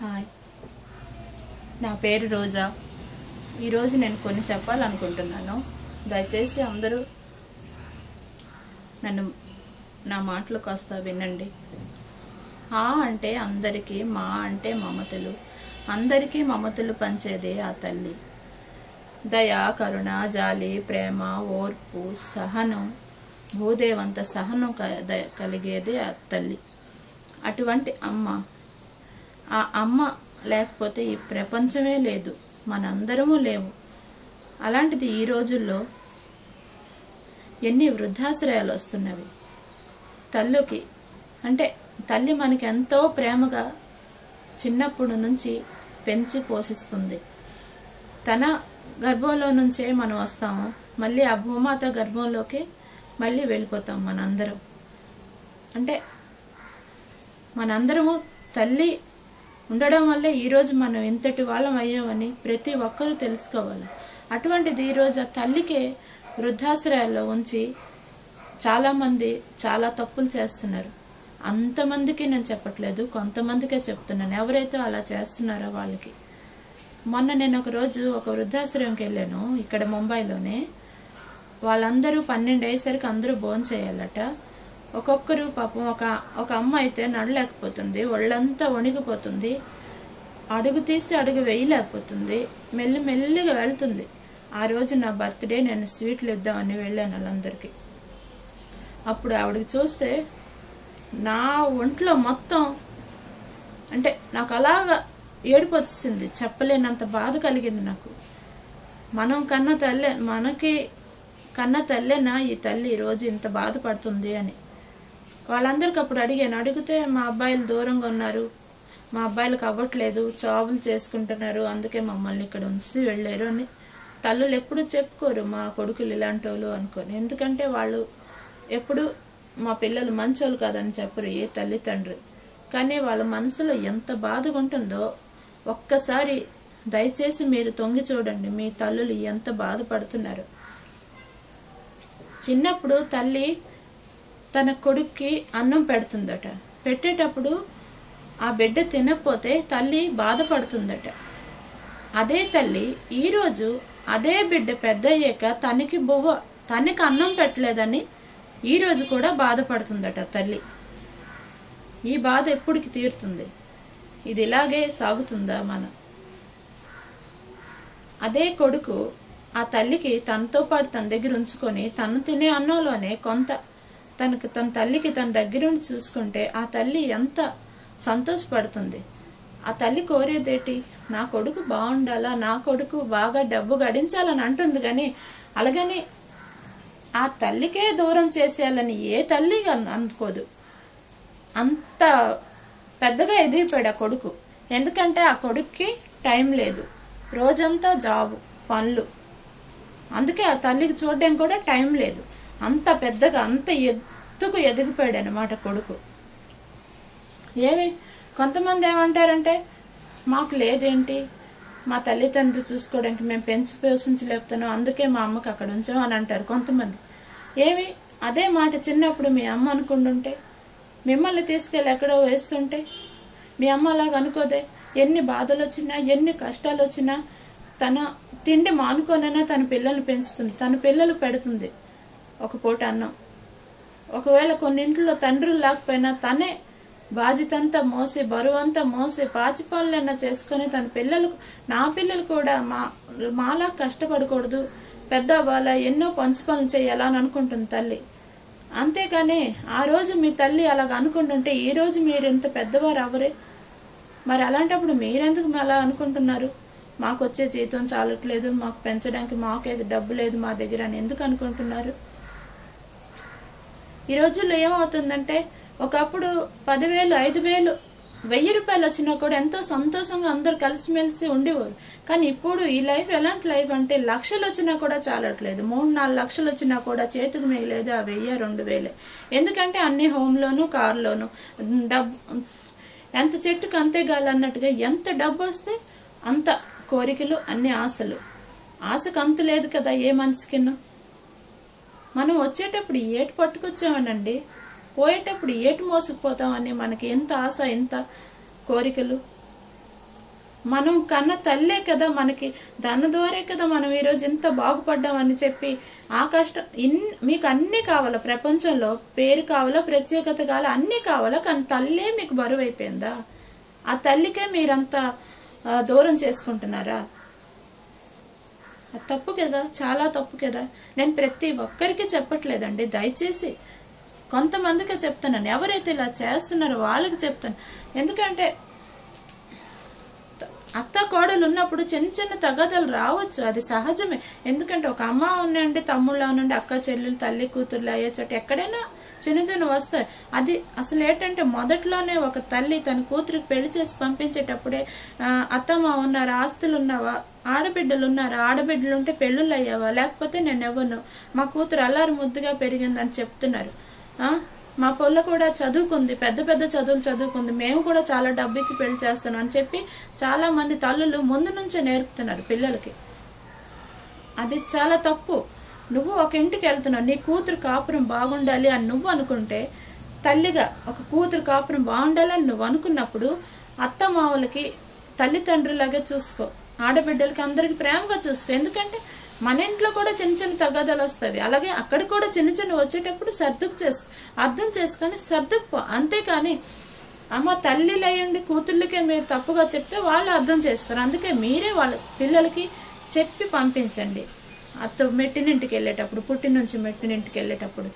Hi, నా పేరు రోజా. ఈరోజు నేను కొన్ని చెప్పాలనుకుంటున్నాను. దయచేసి అందరూ నా మాటలు కాస్త వినండి. ఆ అంటే అందరికీ, మా అంటే మమతలు, అందరికీ మమతలు పంచేదే ఆ తల్లి. దయ, కరుణ, జాలి, ప్రేమ, ఓర్పు, సహనం, భూదేవంత సహనం కలిగేదే ఆ తల్లి. అటువంటి అమ్మ, ఆ అమ్మ లేకపోతే ఈ ప్రపంచమే లేదు, మనందరము లేవు. అలాంటిది ఈ రోజుల్లో ఎన్ని వృద్ధాశ్రయాలు వస్తున్నవి. తల్లికి అంటే తల్లి మనకి ఎంతో ప్రేమగా చిన్నప్పటి నుంచి పెంచి పోషిస్తుంది. తన గర్భంలో నుంచే మనం వస్తాము, మళ్ళీ ఆ భూమాత గర్భంలోకి మళ్ళీ వెళ్ళిపోతాం మనందరం. అంటే మనందరము తల్లి ఉండడం వల్లే ఈరోజు మనం ఇంతటి వాళ్ళం అయ్యామని ప్రతి ఒక్కరూ తెలుసుకోవాలి. అటువంటిది ఈరోజు ఆ తల్లికే వృద్ధాశ్రయాల్లో ఉంచి చాలామంది చాలా తప్పులు చేస్తున్నారు. అంతమందికి నేను చెప్పట్లేదు, కొంతమందికే చెప్తున్నాను. ఎవరైతే అలా చేస్తున్నారో వాళ్ళకి. మొన్న నేను ఒక వృద్ధాశ్రయంకి వెళ్ళాను, ఇక్కడ ముంబైలోనే. వాళ్ళందరూ 12 అయ్యేసరికి అందరూ భోజనం చేయాలట. ఒక్కొక్కరు పాపం ఒక అమ్మ అయితే నడలేకపోతుంది, ఒళ్ళంతా వణికిపోతుంది, అడుగు తీసి అడుగు వేయలేకపోతుంది, మెల్లిగా వెళ్తుంది. ఆ రోజు నా బర్త్డే, నేను స్వీట్లు ఇద్దామని వెళ్ళాను వాళ్ళందరికీ. అప్పుడు ఆవిడకి చూస్తే నా ఒంట్లో మొత్తం అంటే నాకు అలాగా ఏడుపు వచ్చింది, చెప్పలేనంత బాధ కలిగింది నాకు. మనకి కన్న తల్లేనా ఈ తల్లి ఈరోజు ఇంత బాధపడుతుంది అని. వాళ్ళందరికీ అప్పుడు అడిగితే మా అబ్బాయిలు దూరంగా ఉన్నారు, మా అబ్బాయిలకు అవ్వట్లేదు, జాబులు చేసుకుంటున్నారు, అందుకే మమ్మల్ని ఇక్కడ ఉంచి వెళ్ళారు అని తల్లులు ఎప్పుడు చెప్పుకోరు మా కొడుకులు ఇలాంటి వాళ్ళు అనుకోని. ఎందుకంటే వాళ్ళు ఎప్పుడు మా పిల్లలు మంచోళ్ళు కాదని చెప్పరు ఏ తల్లిదండ్రి. కానీ వాళ్ళ మనసులో ఎంత బాధగా ఉంటుందో ఒక్కసారి దయచేసి మీరు తొంగి చూడండి, మీ తల్లులు ఎంత బాధపడుతున్నారు. చిన్నప్పుడు తల్లి తన కొడుక్కి అన్నం పెడుతుందట. పెట్టేటప్పుడు ఆ బిడ్డ తినకపోతే తల్లి బాధపడుతుందట. అదే తల్లి ఈరోజు అదే బిడ్డ పెద్ద అయ్యాక తనకి అన్నం పెట్టలేదని ఈరోజు కూడా బాధపడుతుందట తల్లి. ఈ బాధ ఎప్పటికి తీరుతుంది? ఇది ఇలాగే సాగుతుందా? అదే కొడుకు ఆ తల్లికి తనతో పాటు తన దగ్గర ఉంచుకొని తను తినే అన్నంలోనే కొంత తన తల్లికి తన దగ్గరుండి చూసుకుంటే ఆ తల్లి ఎంత సంతోషపడుతుంది. ఆ తల్లి కోరేదేటి, నా కొడుకు బాగుండాలా, నా కొడుకు బాగా డబ్బు గడించాలని అంటుంది. కానీ అలాగని ఆ తల్లికే దూరం చేసేయాలని ఏ తల్లి అనుకోదు. అంత పెద్దగా ఎదిగిపోయాడు ఆ కొడుకు. ఎందుకంటే ఆ కొడుక్కి టైం లేదు, రోజంతా జాబు పనులు, అందుకే ఆ తల్లికి చూడడం కూడా టైం లేదు. అంత పెద్దగా అంత ఎత్తుకు ఎదిగిపోయాడు అన్నమాట కొడుకు. కొంతమంది ఏమంటారంటే, మాకు లేదేంటి, మా తల్లిదండ్రులు చూసుకోవడానికి మేము పెంచి పోషించలేపుతున్నాం, అందుకే మా అమ్మకి అక్కడ ఉంచాం అని అంటారు కొంతమంది. అదే మాట చిన్నప్పుడు మీ అమ్మ అనుకుంటుంటే, మిమ్మల్ని తీసుకెళ్ళి ఎక్కడో వేస్తుంటే, మీ అమ్మ అలాగ అనుకోదే. ఎన్ని బాధలు వచ్చినా, ఎన్ని కష్టాలు వచ్చినా తన తిండి మానుకోనైనా తన పిల్లల్ని పెంచుతుంది, తన పిల్లలు పెడుతుంది ఒక పూట అన్నం. ఒకవేళ కొన్నింట్లో తండ్రులు లేకపోయినా తనే బాధ్యతంతా మోసి, బరువంతా మోసి, పాచి పనులైనా చేసుకొని తన పిల్లలకు, నా పిల్లలు కూడా మాలా కష్టపడకూడదు, పెద్ద వాళ్ళ ఎన్నో పంచి పనులు చేయాలా అని అనుకుంటుంది తల్లి. అంతేగాని ఆ రోజు మీ తల్లి అలాగ అనుకుంటుంటే ఈ రోజు మీరు ఇంత పెద్దవారు అవ్వరే. మరి అలాంటప్పుడు మీరెందుకు అలా అనుకుంటున్నారు? మాకు వచ్చే జీతం చాలట్లేదు, మాకు పెంచడానికి మాకైతే డబ్బు లేదు మా దగ్గర అని ఎందుకు అనుకుంటున్నారు? ఈ రోజుల్లో ఏమవుతుందంటే, ఒకప్పుడు 10,000, 5,000, 1,000 రూపాయలు వచ్చినా కూడా ఎంతో సంతోషంగా అందరు కలిసిమెలిసి ఉండేవారు. కానీ ఇప్పుడు ఈ లైఫ్ ఎలాంటి లైఫ్ అంటే, లక్షలు వచ్చినా కూడా చాలట్లేదు, 3-4 లక్షలు వచ్చినా కూడా చేతికి మిగిలేదు ఆ 1,000, 2,000. ఎందుకంటే అన్ని హోమ్లోను, కారులోను డబ్బు, ఎంత చెట్టుకు అంతే గాలి అన్నట్టుగా ఎంత డబ్బు వస్తే అంత కోరికలు, అన్ని ఆశలు. ఆశకు అంతు లేదు కదా ఏ మనిషికిన్నా. మనం వచ్చేటప్పుడు ఏటి పట్టుకొచ్చామనండి, పోయేటప్పుడు ఏటి మోసుకుపోతామని మనకి ఎంత ఆశ, ఎంత కోరికలు. మనం కన్న తల్లే కదా మనకి, దాని ద్వారా కదా మనం ఈరోజు ఇంత బాగుపడ్డామని చెప్పి ఆ కష్టం మీకు అన్నీ కావాలా ప్రపంచంలో, పేరు కావాలా, ప్రత్యేకత కావాలా, అన్నీ కావాలా, కానీ తల్లే మీకు బరువు అయిపోయిందా? ఆ తల్లికే మీరంతా దూరం చేసుకుంటున్నారా? అది తప్పు కదా, చాలా తప్పు కదా. నేను ప్రతి ఒక్కరికి చెప్పట్లేదండి, దయచేసి కొంతమందికే చెప్తున్నాను. ఎవరైతే ఇలా చేస్తున్నారో వాళ్ళకి చెప్తాను. ఎందుకంటే అత్త కోడలు ఉన్నప్పుడు చిన్న చిన్న తగాదాలు రావచ్చు, అది సహజమే. ఎందుకంటే ఒక అమ్మ ఉండండి, తమ్ముళ్ళ ఉండండి, అక్క చెల్లెలు, తల్లి కూతుర్లు అయ్యే చోట ఎక్కడైనా చిన్న చిన్న వస్తాయి. అది అసలు ఏంటంటే మొదట్లోనే ఒక తల్లి తన కూతురికి పెళ్లి చేసి పంపించేటప్పుడే అత్తమ్మ ఉన్నారా, ఆస్తులు ఉన్నావా, ఆడబిడ్డలు ఉన్నారా, ఆడబిడ్డలు ఉంటే పెళ్ళిళ్ళు అయ్యావా, లేకపోతే నేను ఎవరు, మా కూతురు అల్లారు ముద్దుగా పెరిగిందని చెప్తున్నారు. మా పొల్ల కూడా చదువుకుంది, పెద్ద పెద్ద చదువులు చదువుకుంది, మేము కూడా చాలా డబ్బు ఇచ్చి పెళ్లి చేస్తున్నాం అని చెప్పి చాలా మంది తల్లులు ముందు నుంచే నేర్పుతున్నారు పిల్లలకి. అది చాలా తప్పు. నువ్వు ఒక ఇంటికి వెళ్తున్నావు, నీ కూతురు కాపురం బాగుండాలి అని నువ్వు అనుకుంటే, తల్లిగా ఒక కూతురు కాపురం బాగుండాలని నువ్వు అనుకున్నప్పుడు అత్తమావులకి తల్లిదండ్రులాగా చూసుకో, ఆడబిడ్డలకి అందరికి ప్రేమగా చూసుకో. ఎందుకంటే మన ఇంట్లో కూడా చిన్న చిన్న తగాదాలు వస్తాయి, అలాగే అక్కడ కూడా చిన్న చిన్న వచ్చేటప్పుడు అర్థం చేసుకొని సర్దుకుపో. అంతేకాని అమ్మ తల్లిలు అయ్యండి కూతుర్లకే మీరు తప్పుగా చెప్తే వాళ్ళు అర్థం చేస్తారు. అందుకే మీరే వాళ్ళ పిల్లలకి చెప్పి పంపించండి. అత్త మెట్టినింటికి వెళ్ళేటప్పుడు, పుట్టిన నుంచి మెట్టినింటికి వెళ్ళేటప్పుడు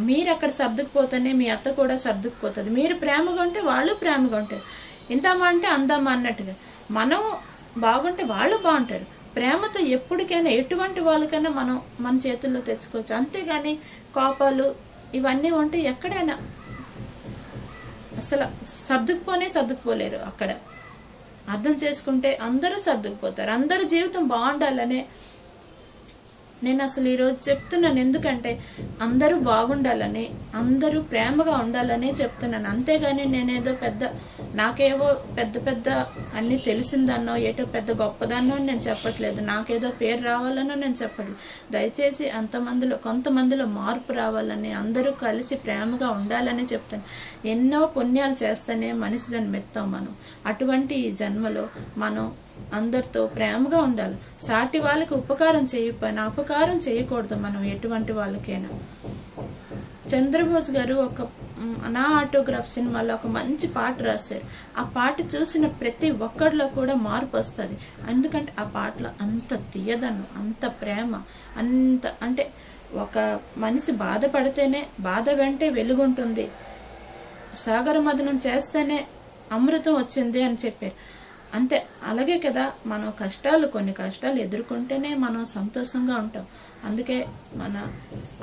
మీరు అక్కడ సర్దుకుపోతేనే మీ అత్త కూడా సర్దుకుపోతుంది. మీరు ప్రేమగా ఉంటే వాళ్ళు ప్రేమగా ఉంటారు. ఇంతమ్మా అంటే అందమ్మా అన్నట్టుగా మనం బాగుంటే వాళ్ళు బాగుంటారు. ప్రేమతో ఎప్పటికైనా ఎటువంటి వాళ్ళకైనా మనం మన చేతుల్లో తెచ్చుకోవచ్చు. అంతేగాని కోపాలు ఇవన్నీ ఉంటే ఎక్కడైనా అసలు సర్దుకుపోలేరు. అక్కడ అర్థం చేసుకుంటే అందరూ సర్దుకుపోతారు. అందరి జీవితం బాగుండాలనే నేను అసలు ఈరోజు చెప్తున్నాను. ఎందుకంటే అందరూ బాగుండాలని, అందరూ ప్రేమగా ఉండాలని చెప్తున్నాను. అంతేగాని నేనేదో నాకేవో పెద్ద అన్నీ తెలిసిందన్నో ఏటో పెద్ద గొప్పదన్నో నేను చెప్పట్లేదు. నాకేదో పేరు రావాలనో నేను చెప్పట్లేదు. దయచేసి కొంతమందిలో మార్పు రావాలని, అందరూ కలిసి ప్రేమగా ఉండాలని చెప్తాను. ఎన్నో పుణ్యాలు చేస్తేనే మనిషి జన్మెత్తాం మనం. అటువంటి ఈ జన్మలో మనం అందరితో ప్రేమగా ఉండాలి. సాటి వాళ్ళకి ఉపకారం చేయకపోయినా అపకారం చేయకూడదు మనం ఎటువంటి వాళ్ళకైనా. చంద్రబోస్ గారు నా ఆటోగ్రాఫ్ సినిమాలో ఒక మంచి పాట రాశారు. ఆ పాట చూసిన ప్రతి ఒక్కరిలో కూడా మార్పు వస్తుంది. ఎందుకంటే ఆ పాటలో అంత తీయదనం, అంత ప్రేమ, అంటే ఒక మనిషి బాధపడితేనే బాధ వెంటే వెలుగుంటుంది, సాగర మదనం చేస్తేనే అమృతం వచ్చింది అని చెప్పారు. అంతే. అలాగే కదా మనం కొన్ని కష్టాలు ఎదుర్కొంటేనే మనం సంతోషంగా ఉంటాం. అందుకే మన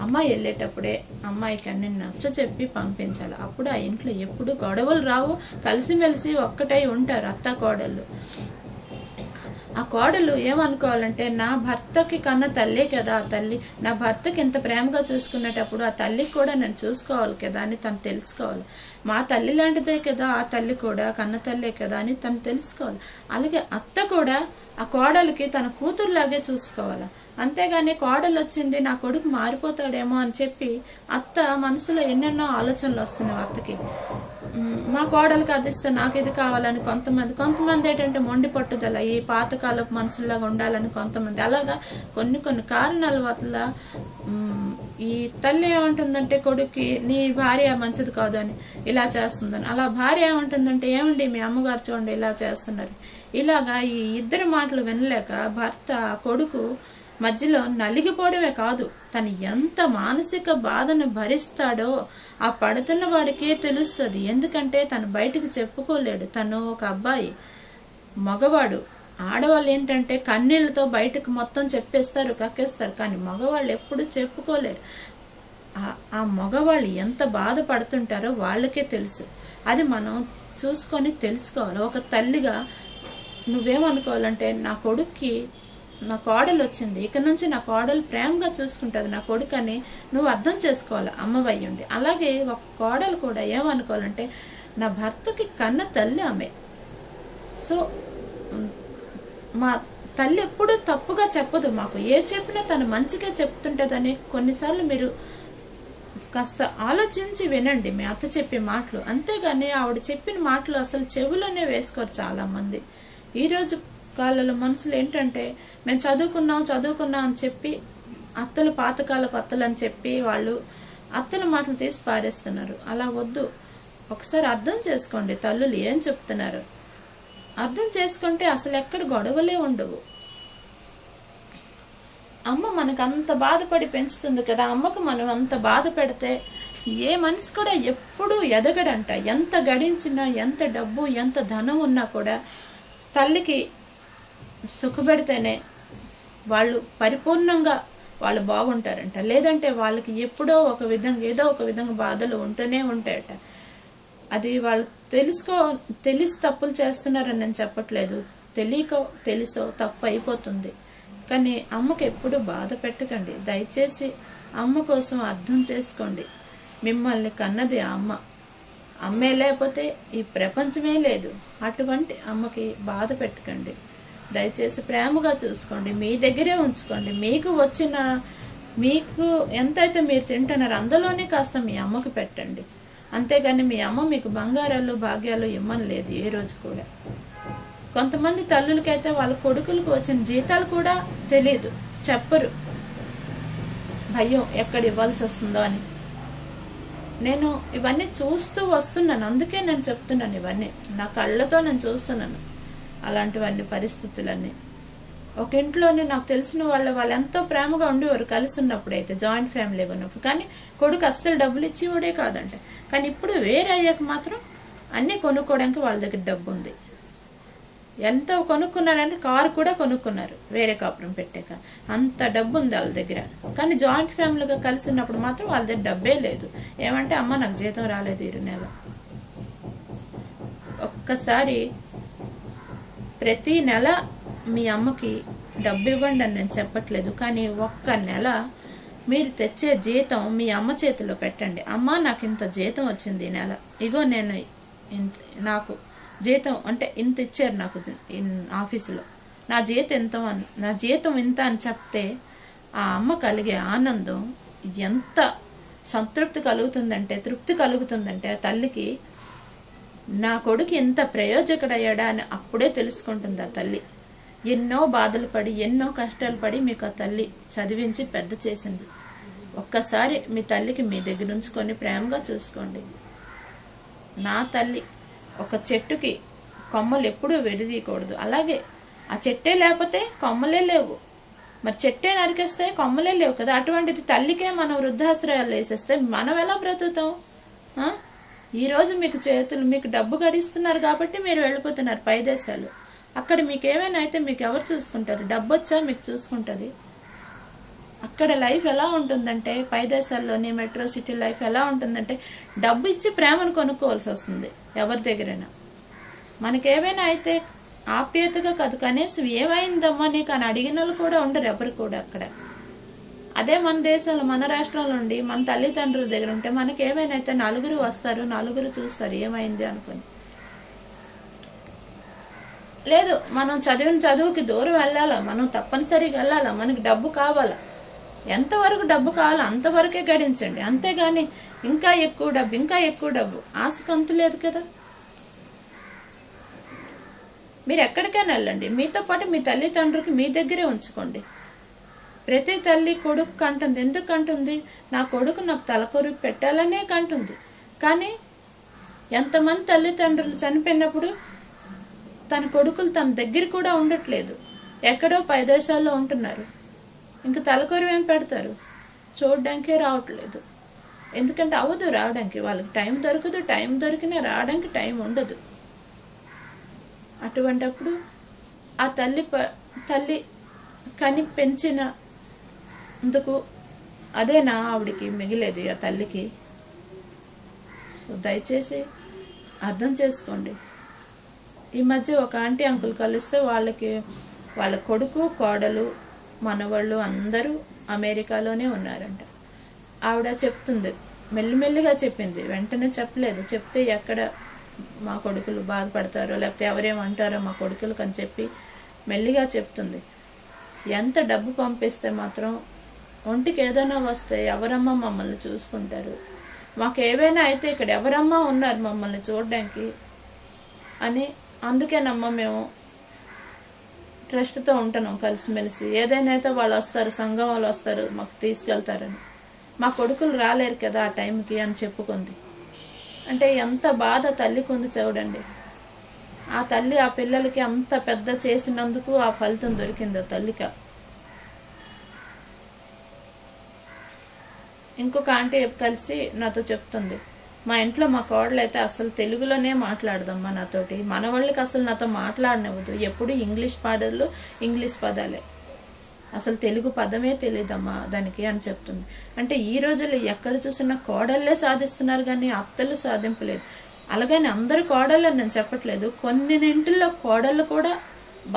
అమ్మాయి వెళ్ళేటప్పుడే అమ్మాయికి అన్ని నచ్చ చెప్పి పంపించాలి. అప్పుడు ఆ ఇంట్లో ఎప్పుడు గొడవలు రావు, కలిసిమెలిసి ఒక్కటై ఉంటారు అత్త కోడళ్ళు. ఆ కోడలు ఏమనుకోవాలంటే, నా భర్తకి కన్నా తల్లే కదా ఆ తల్లి, నా భర్తకి ఇంత ప్రేమగా చూసుకునేటప్పుడు ఆ తల్లికి కూడా నేను చూసుకోవాలి కదా అని తను తెలుసుకోవాలి. మా తల్లి లాంటిదే కదా ఆ తల్లి కూడా, కన్న తల్లే కదా అని తను తెలుసుకోవాలి. అలాగే అత్త కూడా ఆ కోడలికి తన కూతురులాగే చూసుకోవాలి. అంతేగాని కోడలు వచ్చింది నా కొడుకు మారిపోతాడేమో అని చెప్పి అత్త మనసులో ఎన్నెన్నో ఆలోచనలు వస్తున్నాయి అత్తకి. మా కోడలికి అది ఇస్తే నాకు ఇది కావాలని కొంతమంది ఏంటంటే మొండి పట్టుదల, ఈ పాతకాలపు మనుషుల్లాగా ఉండాలని కొంతమంది. అలాగా కొన్ని కారణాల వల్ల ఈ తల్లి ఏమంటుందంటే కొడుక్కి, నీ భార్య మంచిది కాదు అని ఇలా చేస్తుందని. అలా భార్య ఏమంటుందంటే, ఏమండి మీ అమ్మగారు చూడండి ఇలా చేస్తున్నారు. ఇలాగా ఈ ఇద్దరి మాటలు వినలేక భర్త కొడుకు మధ్యలో నలిగిపోవడమే కాదు, తను ఎంత మానసిక బాధను భరిస్తాడో ఆ పడుతున్న వాడికే తెలుస్తుంది. ఎందుకంటే తను బయటకు చెప్పుకోలేడు. తను ఒక అబ్బాయి, మగవాడు. ఆడవాళ్ళు ఏంటంటే కన్నీళ్ళతో బయటకు మొత్తం చెప్పేస్తారు, కక్కేస్తారు. కానీ మగవాళ్ళు ఎప్పుడు చెప్పుకోలేరు. ఆ మగవాళ్ళు ఎంత బాధపడుతుంటారో వాళ్ళకే తెలుసు. అది మనం చూసుకొని తెలుసుకోవాలి. ఒక తల్లిగా నువ్వేమనుకోవాలంటే, నా కొడుక్కి నా కోడలు వచ్చింది, ఇక నుంచి నా కోడలు ప్రేమగా చూసుకుంటుంది నా కొడుకు అని నువ్వు అర్థం చేసుకోవాలి అమ్మవయ్యుండి. అలాగే ఒక కోడలు కూడా ఏమనుకోవాలంటే, నా భర్తకి కన్న తల్లి ఆమె. సో మా తల్లి ఎప్పుడూ తప్పుగా చెప్పదు, మాకు ఏ చెప్పినా తను మంచిగా చెప్తుంటుందని. కొన్నిసార్లు మీరు కాస్త ఆలోచించి వినండి మీ అత్త చెప్పే మాటలు. అంతేగాని ఆవిడ చెప్పిన మాటలు అసలు చెవులోనే వేసుకోరు చాలామంది. ఈరోజు కాలంలో మనుషులు ఏంటంటే మేము చదువుకున్నాం అని చెప్పి అత్తలు పాతకాలపు అత్తలు అని చెప్పి వాళ్ళు అత్తల మాటలు తీసి పారేస్తున్నారు. అలా వద్దు. ఒకసారి అర్థం చేసుకోండి, తల్లులు ఏం చెప్తున్నారు అర్థం చేసుకుంటే అసలు ఎక్కడ గొడవలే ఉండవు. అమ్మ మనకు అంత బాధపడి పెంచుతుంది కదా, అమ్మకు మనం అంత బాధ పెడితే ఏ మనిషి కూడా ఎప్పుడూ ఎదగడంట. ఎంత గడించినా, ఎంత డబ్బు, ఎంత ధనం ఉన్నా కూడా తల్లికి సుఖపెడితేనే వాళ్ళు పరిపూర్ణంగా వాళ్ళు బాగుంటారంట. లేదంటే వాళ్ళకి ఎప్పుడో ఒక విధంగా ఏదో ఒక విధంగా బాధలు ఉంటూనే ఉంటాయట. అది వాళ్ళు తెలిసి తప్పులు చేస్తున్నారని నేను చెప్పట్లేదు, తెలియకో తెలుసో తప్పు అయిపోతుంది. కానీ అమ్మకి ఎప్పుడు బాధ పెట్టకండి. దయచేసి అమ్మ కోసం అర్థం చేసుకోండి. మిమ్మల్ని కన్నది అమ్మ. అమ్మే లేకపోతే ఈ ప్రపంచమే లేదు. అటువంటి అమ్మకి బాధ పెట్టకండి. దయచేసి ప్రేమగా చూసుకోండి, మీ దగ్గరే ఉంచుకోండి. మీకు ఎంతైతే మీరు తింటున్నారో అందులోనే కాస్త మీ అమ్మకు పెట్టండి. అంతేగాని మీ అమ్మ మీకు బంగారాలు భాగ్యాలు ఇమ్మని లేదు ఏ రోజు కూడా. కొంతమంది తల్లులకైతే వాళ్ళ కొడుకులకు వచ్చిన జీతాలు కూడా తెలియదు, చెప్పరు. భయం ఎక్కడ ఇవ్వాల్సి వస్తుందో అని. నేను ఇవన్నీ చూస్తూ వస్తున్నాను, అందుకే నేను చెప్తున్నాను. ఇవన్నీ నా కళ్ళతో నేను చూస్తున్నాను అలాంటివన్నీ పరిస్థితులన్నీ. ఒక ఇంట్లోనే నాకు తెలిసిన వాళ్ళు ఎంతో ప్రేమగా ఉండేవారు కలిసి ఉన్నప్పుడు, అయితే జాయింట్ ఫ్యామిలీగా ఉన్నప్పుడు. కానీ కొడుకు అస్సలు డబ్బులు ఇచ్చేవాడే కాదంట. కానీ ఇప్పుడు వేరే అయ్యాక మాత్రం అన్నీ కొనుక్కోవడానికి వాళ్ళ దగ్గర డబ్బు ఉంది. ఎంతో కొనుక్కున్నారంటే కారు కూడా కొనుక్కున్నారు వేరే కాపురం పెట్టాక. అంత డబ్బు ఉంది వాళ్ళ దగ్గర. కానీ జాయింట్ ఫ్యామిలీగా కలిసి ఉన్నప్పుడు మాత్రం వాళ్ళ దగ్గర డబ్బే లేదు. ఏమంటే అమ్మ నాకు జీతం రాలేదు ఈ నెల. ఒక్కసారి ప్రతి నెల మీ అమ్మకి డబ్బు ఇవ్వండి అని నేను చెప్పట్లేదు, కానీ ఒక్క నెల మీరు తెచ్చే జీతం మీ అమ్మ చేతిలో పెట్టండి. అమ్మ నాకు ఇంత జీతం వచ్చింది ఈ నెల, ఇగో నేను నాకు జీతం అంటే ఇంత ఇచ్చారు నాకు ఆఫీసులో, నా జీతం ఇంత అని చెప్తే ఆ అమ్మ కలిగే ఆనందం ఎంత సంతృప్తి కలుగుతుందంటే, తృప్తి కలుగుతుందంటే తల్లికి, నా కొడుకు ఎంత ప్రయోజకుడయ్యాడా అని అప్పుడే తెలుసుకుంటుంది ఆ తల్లి. ఎన్నో బాధలు పడి ఎన్నో కష్టాలు పడి మీకు ఆ తల్లి చదివించి పెద్ద చేసింది. ఒక్కసారి మీ తల్లికి మీ దగ్గర ఉంచుకొని ప్రేమగా చూసుకోండి. నా తల్లి ఒక చెట్టుకి కొమ్మలు ఎప్పుడూ విడదీయకూడదు. అలాగే ఆ చెట్టే లేకపోతే కొమ్మలే లేవు, మరి చెట్టే నరికేస్తే కొమ్మలే లేవు కదా. అటువంటిది తల్లికే మనం వృద్ధాశ్రయాలు వేసేస్తే మనం ఎలా బ్రతుకుతాం? ఈరోజు మీకు డబ్బు గడిస్తున్నారు కాబట్టి మీరు వెళ్ళిపోతున్నారు పై దేశాలు. అక్కడ మీకు ఏమైనా అయితే మీకు ఎవరు చూసుకుంటారు? డబ్బు వచ్చా మీకు చూసుకుంటుంది. అక్కడ లైఫ్ ఎలా ఉంటుందంటే, పై దేశాల్లోని మెట్రో సిటీ లైఫ్ ఎలా ఉంటుందంటే, డబ్బు ఇచ్చి ప్రేమను కొనుక్కోవాల్సి వస్తుంది ఎవరి దగ్గరైనా. మనకేమైనా అయితే ఆప్యాయతగా కాదు, కనీసం ఏమైందమ్మా నీకు అని అడిగిన వాళ్ళు కూడా ఉండరు ఎవరు కూడా అక్కడ. అదే మన దేశంలో మన రాష్ట్రంలో ఉండి మన తల్లిదండ్రుల దగ్గర ఉంటే మనకి ఏమైనా అయితే నలుగురు వస్తారు, నలుగురు చూస్తారు ఏమైంది అనుకుని. లేదు, మనం చదువుకి దూరం వెళ్ళాలా, మనం తప్పనిసరిగా వెళ్ళాలా, మనకి డబ్బు కావాలా, ఎంతవరకు డబ్బు కావాలో అంతవరకే గడించండి. అంతేగాని ఇంకా ఎక్కువ డబ్బు ఆశకు అంతు లేదు కదా. మీరు ఎక్కడికైనా వెళ్ళండి, మీతో పాటు మీ తల్లిదండ్రులకి మీ దగ్గరే ఉంచుకోండి. ప్రతి తల్లి కొడుకు కంటుంది. ఎందుకు కంటుంది? నా కొడుకు నాకు తలకొరుగు పెట్టాలనే కంటుంది. కానీ ఎంతమంది తల్లిదండ్రులు చనిపోయినప్పుడు తన కొడుకులు తన దగ్గర కూడా ఉండట్లేదు, ఎక్కడో పై దేశాల్లో ఉంటున్నారు. ఇంకా తలకొరువు ఏం పెడతారు? చూడడానికే రావట్లేదు. ఎందుకంటే అవ్వదు రావడానికి, వాళ్ళకి టైం దొరకదు. టైం దొరికినా రావడానికి టైం ఉండదు. అటువంటప్పుడు ఆ తల్లి కని పెంచినందుకు అదేనా ఆవిడికి మిగిలేది ఆ తల్లికి? సో దయచేసి అర్థం చేసుకోండి. ఈ మధ్య ఒక ఆంటీ అంకుల్ కలిస్తే వాళ్ళ కొడుకు కోడలు మనవాళ్ళు అందరూ అమెరికాలోనే ఉన్నారంట. ఆవిడ చెప్తుంది, మెల్లిమెల్లిగా చెప్పింది, వెంటనే చెప్పలేదు. చెప్తే ఎక్కడ మా కొడుకులు బాధపడతారో లేకపోతే ఎవరేమంటారో మా కొడుకులకు అని చెప్పి మెల్లిగా చెప్తుంది. ఎంత డబ్బు పంపిస్తే మాత్రం ఒంటికి ఏదైనా వస్తే ఎవరమ్మ మమ్మల్ని చూసుకుంటారు, మాకు ఏవైనా అయితే ఇక్కడ ఎవరమ్మా ఉన్నారు మమ్మల్ని చూడడానికి అని. అందుకేనమ్మా మేము ట్రస్ట్తో ఉంటున్నాం కలిసిమెలిసి. ఏదైనా అయితే వాళ్ళు వస్తారు, సంఘం వాళ్ళు వస్తారు, మాకు తీసుకెళ్తారని. మా కొడుకులు రాలేరు కదా ఆ టైంకి అని చెప్పుకుంది. అంటే ఎంత బాధ తల్లికి ఉంది చూడండి. ఆ తల్లి ఆ పిల్లలకి అంత పెద్ద చేసినందుకు ఆ ఫలితం దొరికింది ఆ తల్లికి. ఇంకొక ఆంటీ కలిసి నాతో చెప్తుంది, మా ఇంట్లో మా కోడలు అయితే అసలు తెలుగులోనే మాట్లాడదమ్మా నాతోటి, మన వాళ్ళకి అసలు నాతో మాట్లాడనివ్వదు, ఎప్పుడు ఇంగ్లీష్ పాటలు ఇంగ్లీష్ పదాలే, అసలు తెలుగు పదమే తెలియదమ్మా దానికి అని చెప్తుంది. అంటే ఈ రోజుల్లో ఎక్కడ చూసినా కోడళ్ళే సాధిస్తున్నారు కానీ అత్తలు సాధింపలేదు. అలాగని అందరు కోడళ్ళని నేను చెప్పట్లేదు, కొన్ని ఇంటిల్లో కోడళ్ళు కూడా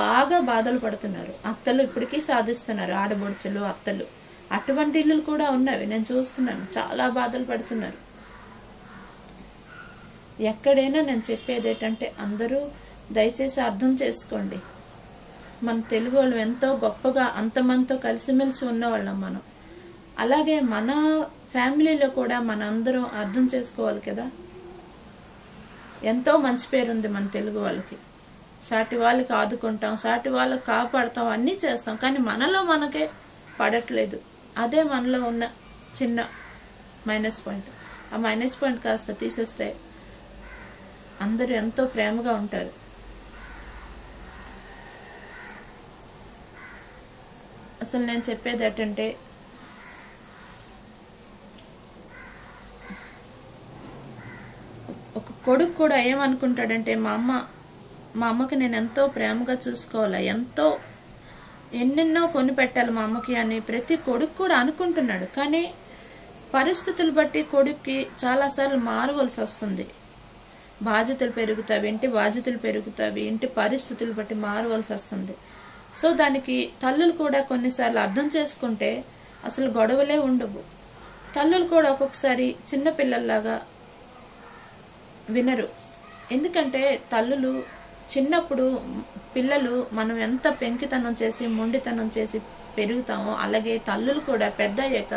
బాగా బాధలు పడుతున్నారు. అత్తలు ఇప్పటికీ సాధిస్తున్నారు, ఆడబొడుచులు అత్తలు. అటువంటి ఇల్లులు కూడా ఉన్నవి, నేను చూస్తున్నాను, చాలా బాధలు పడుతున్నారు. ఎక్కడైనా నేను చెప్పేది ఏంటంటే అందరూ దయచేసి అర్థం చేసుకోండి. మన తెలుగు వాళ్ళు ఎంతో గొప్పగా అంతమందితో కలిసిమెలిసి ఉన్నవాళ్ళం మనం. అలాగే మన ఫ్యామిలీలో కూడా మన అందరం అర్థం చేసుకోవాలి కదా. ఎంతో మంచి పేరుంది మన తెలుగు వాళ్ళకి. సాటి వాళ్ళకి ఆదుకుంటాం, సాటి వాళ్ళకి కాపాడుతాం, అన్నీ చేస్తాం, కానీ మనలో మనకే పడట్లేదు. అదే మనలో ఉన్న చిన్న మైనస్ పాయింట్. ఆ మైనస్ పాయింట్ కాస్త తీసేస్తే అందరూ ఎంతో ప్రేమగా ఉంటారు. అసలు నేను చెప్పేది ఏంటంటే ఒక కొడుకు కూడా ఏమనుకుంటాడంటే మా అమ్మకి నేను ఎంతో ప్రేమగా చూసుకోవాలా, ఎంతో ఎన్నెన్నో కొని పెట్టాలి మా అమ్మకి అని ప్రతి కొడుకు కూడా అనుకుంటున్నాడు. కానీ పరిస్థితులు బట్టి కొడుక్కి చాలాసార్లు మారవలసి వస్తుంది. బాధ్యతలు పెరుగుతావి, ఇంటి బాధ్యతలు పెరుగుతావి, ఇంటి పరిస్థితులు బట్టి మారవలసి వస్తుంది. సో దానికి తల్లులు కూడా కొన్నిసార్లు అర్థం చేసుకుంటే అసలు గొడవలే ఉండవు. తల్లులు కూడా ఒక్కొక్కసారి చిన్నపిల్లల్లాగా వినరు. ఎందుకంటే తల్లులు చిన్నప్పుడు పిల్లలు మనం ఎంత పెంకితనం చేసి మొండితనం చేసి పెరుగుతామో అలాగే తల్లులు కూడా పెద్ద అయ్యాక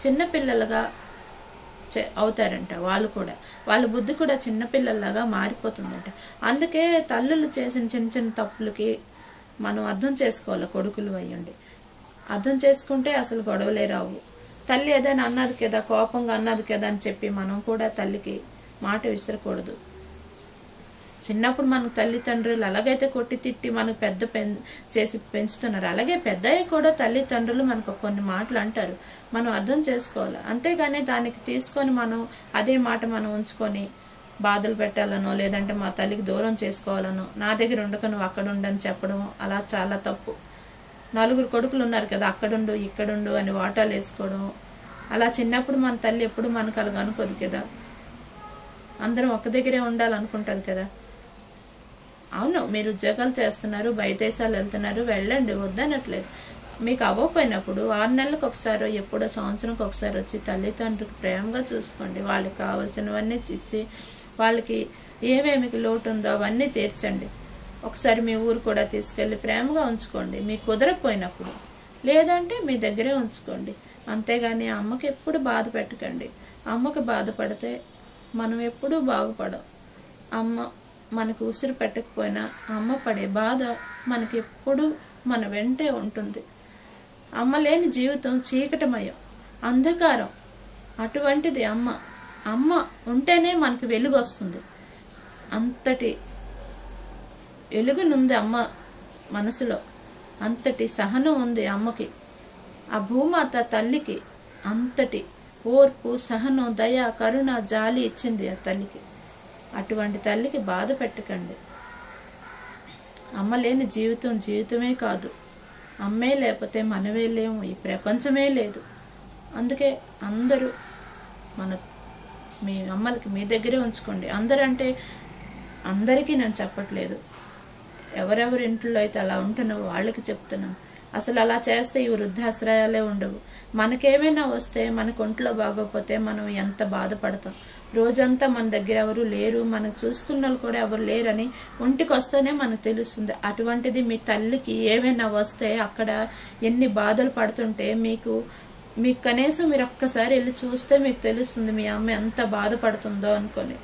చిన్నపిల్లలుగా అవుతారంట. వాళ్ళ బుద్ధి కూడా చిన్నపిల్లల్లాగా మారిపోతుందంట. అందుకే తల్లులు చేసిన చిన్న చిన్న తప్పులకి మనం అర్థం చేసుకోవాలి. కొడుకులు అయ్యండి అర్థం చేసుకుంటే అసలు గొడవలే రావు. తల్లి ఏదైనా అన్నది కదా, కోపంగా అన్నది కదా అని చెప్పి మనం కూడా తల్లికి మాట విసరకూడదు. చిన్నప్పుడు మనకు తల్లిదండ్రులు అలాగైతే కొట్టి తిట్టి మనకు పెద్ద చేసి పెంచుతున్నారు, అలాగే పెద్దయ్య కూడా తల్లిదండ్రులు మనకు కొన్ని మాటలు అంటారు, మనం అర్థం చేసుకోవాలి. అంతేగాని దానికి తీసుకొని మనం అదే మాట మనం ఉంచుకొని బాధలు పెట్టాలనో లేదంటే మా తల్లికి దూరం చేసుకోవాలనో, నా దగ్గర ఉండక నువ్వు అక్కడ ఉండని చెప్పడం అలా చాలా తప్పు. నలుగురు కొడుకులు ఉన్నారు కదా, అక్కడుండు ఇక్కడుండు అని వాటాలు వేసుకోవడం, అలా చిన్నప్పుడు మన తల్లి ఎప్పుడు మనకు అలాగ అనుకోదు కదా, అందరం ఒక దగ్గరే ఉండాలనుకుంటుంది కదా. అవును, మీరు ఉద్యోగాలు చేస్తున్నారు, బయట దేశాలు వెళ్తున్నారు, వెళ్ళండి, వద్దనట్లేదు. మీకు అవ్వకపోయినప్పుడు 6 నెలలకు ఒకసారి ఎప్పుడో సంవత్సరంకి ఒకసారి వచ్చి తల్లిదండ్రులకు ప్రేమగా చూసుకోండి. వాళ్ళకి కావాల్సినవన్నీ ఇచ్చి వాళ్ళకి ఏమేమికి లోటు ఉందో అవన్నీ తీర్చండి. ఒకసారి మీ ఊరు కూడా తీసుకెళ్ళి ప్రేమగా ఉంచుకోండి మీకు కుదరకపోయినప్పుడు, లేదంటే మీ దగ్గరే ఉంచుకోండి. అంతేగాని అమ్మకి ఎప్పుడు బాధ పెట్టకండి. అమ్మకి బాధపడితే మనం ఎప్పుడూ బాగుపడం. అమ్మ మనకు ఉసిరు పెట్టకపోయినా అమ్మ పడే బాధ మనకి ఎప్పుడు మన వెంటే ఉంటుంది. అమ్మ లేని జీవితం చీకటమయం, అంధకారం. అటువంటిది అమ్మ ఉంటేనే మనకి వెలుగు వస్తుంది. అంతటి వెలుగునుంది అమ్మ మనసులో, అంతటి సహనం ఉంది అమ్మకి. ఆ భూమాత తల్లికి అంతటి ఓర్పు, సహనం, దయ, కరుణ, జాలి ఇచ్చింది ఆ తల్లికి. అటువంటి తల్లికి బాధ పెట్టకండి. అమ్మ లేని జీవితం జీవితమే కాదు. అమ్మే లేకపోతే మనమే లేము, ఈ ప్రపంచమే లేదు. అందుకే అందరూ మీ అమ్మలకి మీ దగ్గరే ఉంచుకోండి. అందరంటే అందరికీ నేను చెప్పట్లేదు, ఎవరెవరి ఇంట్లో అయితే అలా ఉంటున్నావో వాళ్ళకి చెప్తున్నాను. అసలు అలా చేస్తే ఈ వృద్ధాశ్రయాలే ఉండవు. మనకేమైనా వస్తే, మనకు ఒంట్లో బాగోకపోతే మనం ఎంత బాధపడతాం. రోజంతా మన దగ్గర ఎవరు లేరు, మనకు చూసుకున్న వాళ్ళు కూడా ఎవరు లేరని ఒంటికి వస్తేనే మనకు తెలుస్తుంది. అటువంటిది మీ తల్లికి ఏమైనా వస్తే అక్కడ ఎన్ని బాధలు పడుతుంటే మీకు కనీసం మీరు ఒక్కసారి వెళ్ళి చూస్తే మీకు తెలుస్తుంది మీ అమ్మ ఎంత బాధపడుతుందో అనుకొని.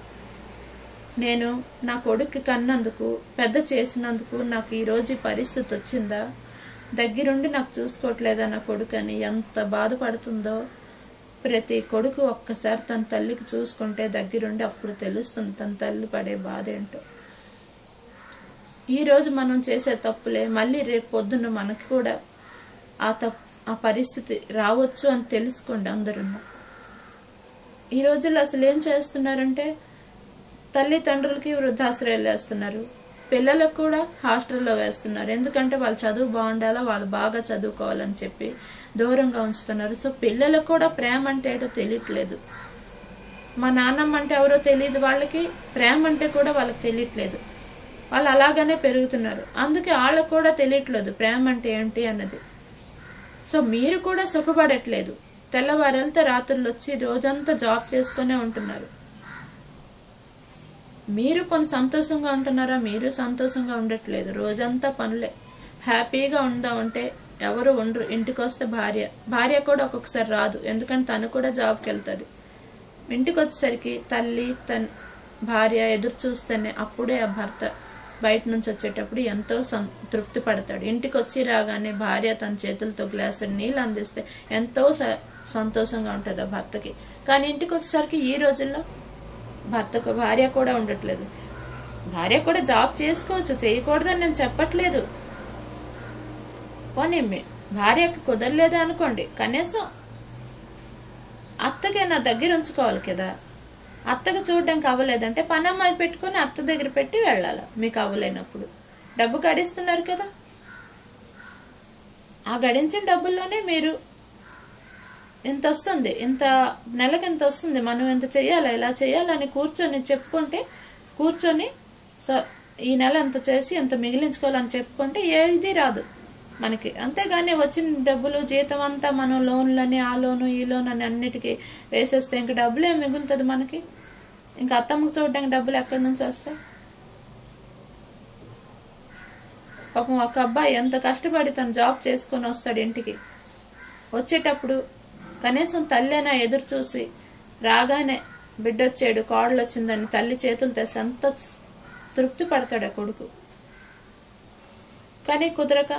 నేను నా కొడుక్కి కన్నందుకు, పెద్ద చేసినందుకు నాకు ఈరోజు ఈ పరిస్థితి వచ్చిందా, దగ్గరుండి నాకు చూసుకోవట్లేదా నా కొడుకు అని ఎంత బాధపడుతుందో ప్రతి కొడుకు ఒక్కసారి తన తల్లికి చూసుకుంటే దగ్గరుండి అప్పుడు తెలుస్తుంది తన తల్లి పడే బాధ ఏంటో. ఈరోజు మనం చేసే తప్పులే మళ్ళీ రేపు పొద్దున్న మనకి కూడా ఆ పరిస్థితి రావచ్చు అని తెలుసుకోండి అందరూ. ఈ రోజుల్లో అసలు ఏం చేస్తున్నారంటే తల్లిదండ్రులకి వృద్ధాశ్రయాలు వేస్తున్నారు, పిల్లలకు కూడా హాస్టల్లో వేస్తున్నారు. ఎందుకంటే వాళ్ళ చదువు బాగుండాలా, వాళ్ళు బాగా చదువుకోవాలని చెప్పి దూరంగా ఉంచుతున్నారు. సో పిల్లలకు కూడా ప్రేమ అంటే ఏటో తెలియట్లేదు. మా నాన్నమ్మ అంటే ఎవరో తెలియదు వాళ్ళకి, ప్రేమ అంటే కూడా వాళ్ళకి తెలియట్లేదు. వాళ్ళు అలాగనే పెరుగుతున్నారు. అందుకే వాళ్ళకు కూడా తెలియట్లేదు ప్రేమ అంటే ఏంటి అన్నది. సో మీరు కూడా సుఖపడట్లేదు. తెల్లవారు వెళ్తే రాత్రులు వచ్చి రోజంతా జాబ్ చేసుకునే ఉంటున్నారు. మీరు కొన్ని సంతోషంగా ఉంటున్నారా? మీరు సంతోషంగా ఉండట్లేదు. రోజంతా పనులే. హ్యాపీగా ఉందామంటే ఎవరు ఉండరు. ఇంటికి వస్తే భార్య కూడా ఒక్కొక్కసారి రాదు, ఎందుకంటే తను కూడా జాబ్కి వెళ్తుంది. ఇంటికి వచ్చేసరికి తల్లి భార్య ఎదురు చూస్తేనే అప్పుడే ఆ భర్త బయట నుంచి వచ్చేటప్పుడు ఎంతో తృప్తి పడతాడు. ఇంటికి వచ్చి రాగానే భార్య తన చేతులతో గ్లాసు నీళ్ళు అందిస్తే ఎంతో సంతోషంగా ఉంటుంది ఆ భర్తకి. కానీ ఇంటికి వచ్చేసరికి ఈ రోజుల్లో భార్య కూడా ఉండట్లేదు. భార్య కూడా జాబ్ చేసుకోవచ్చు, చేయకూడదని నేను చెప్పట్లేదు. పోనీ భార్యకి కుదరలేదు అనుకోండి, కనీసం అత్తకే నా దగ్గర ఉంచుకోవాలి కదా. అత్తకు చూడడానికి అవ్వలేదంటే పనమ్మాయి పెట్టుకుని అత్త దగ్గర పెట్టి వెళ్ళాలి. మీకు అవ్వలేనప్పుడు డబ్బు గడిస్తున్నారు కదా, ఆ గడించిన డబ్బుల్లోనే మీరు ఇంత వస్తుంది, ఇంత నెలకి ఇంత వస్తుంది, మనం ఇంత చెయ్యాలా, ఇలా చేయాలని కూర్చొని సో ఈ నెల ఎంత చేసి ఎంత మిగిలించుకోవాలని చెప్పుకుంటే ఏది రాదు మనకి. అంతేగాని వచ్చిన డబ్బులు జీతం అంతా మనం లోన్లని, ఆ లోను ఈ లోన్ అని అన్నిటికీ వేసేస్తే ఇంక డబ్బులు ఏం మిగులుతుంది మనకి? ఇంకా అత్తమ్మకు చూడడానికి డబ్బులు ఎక్కడి నుంచి వస్తాయి? పాపం ఒక అబ్బాయి ఎంత కష్టపడి తను జాబ్ చేసుకొని వస్తాడు ఇంటికి. వచ్చేటప్పుడు కనీసం తల్లినా ఎదురు చూసి రాగానే బిడ్డొచ్చాడు, కోడలు వచ్చిందని తల్లి చేతులు తెసి ఎంత తృప్తి పడతాడు ఆ కొడుకు. కానీ కుదరక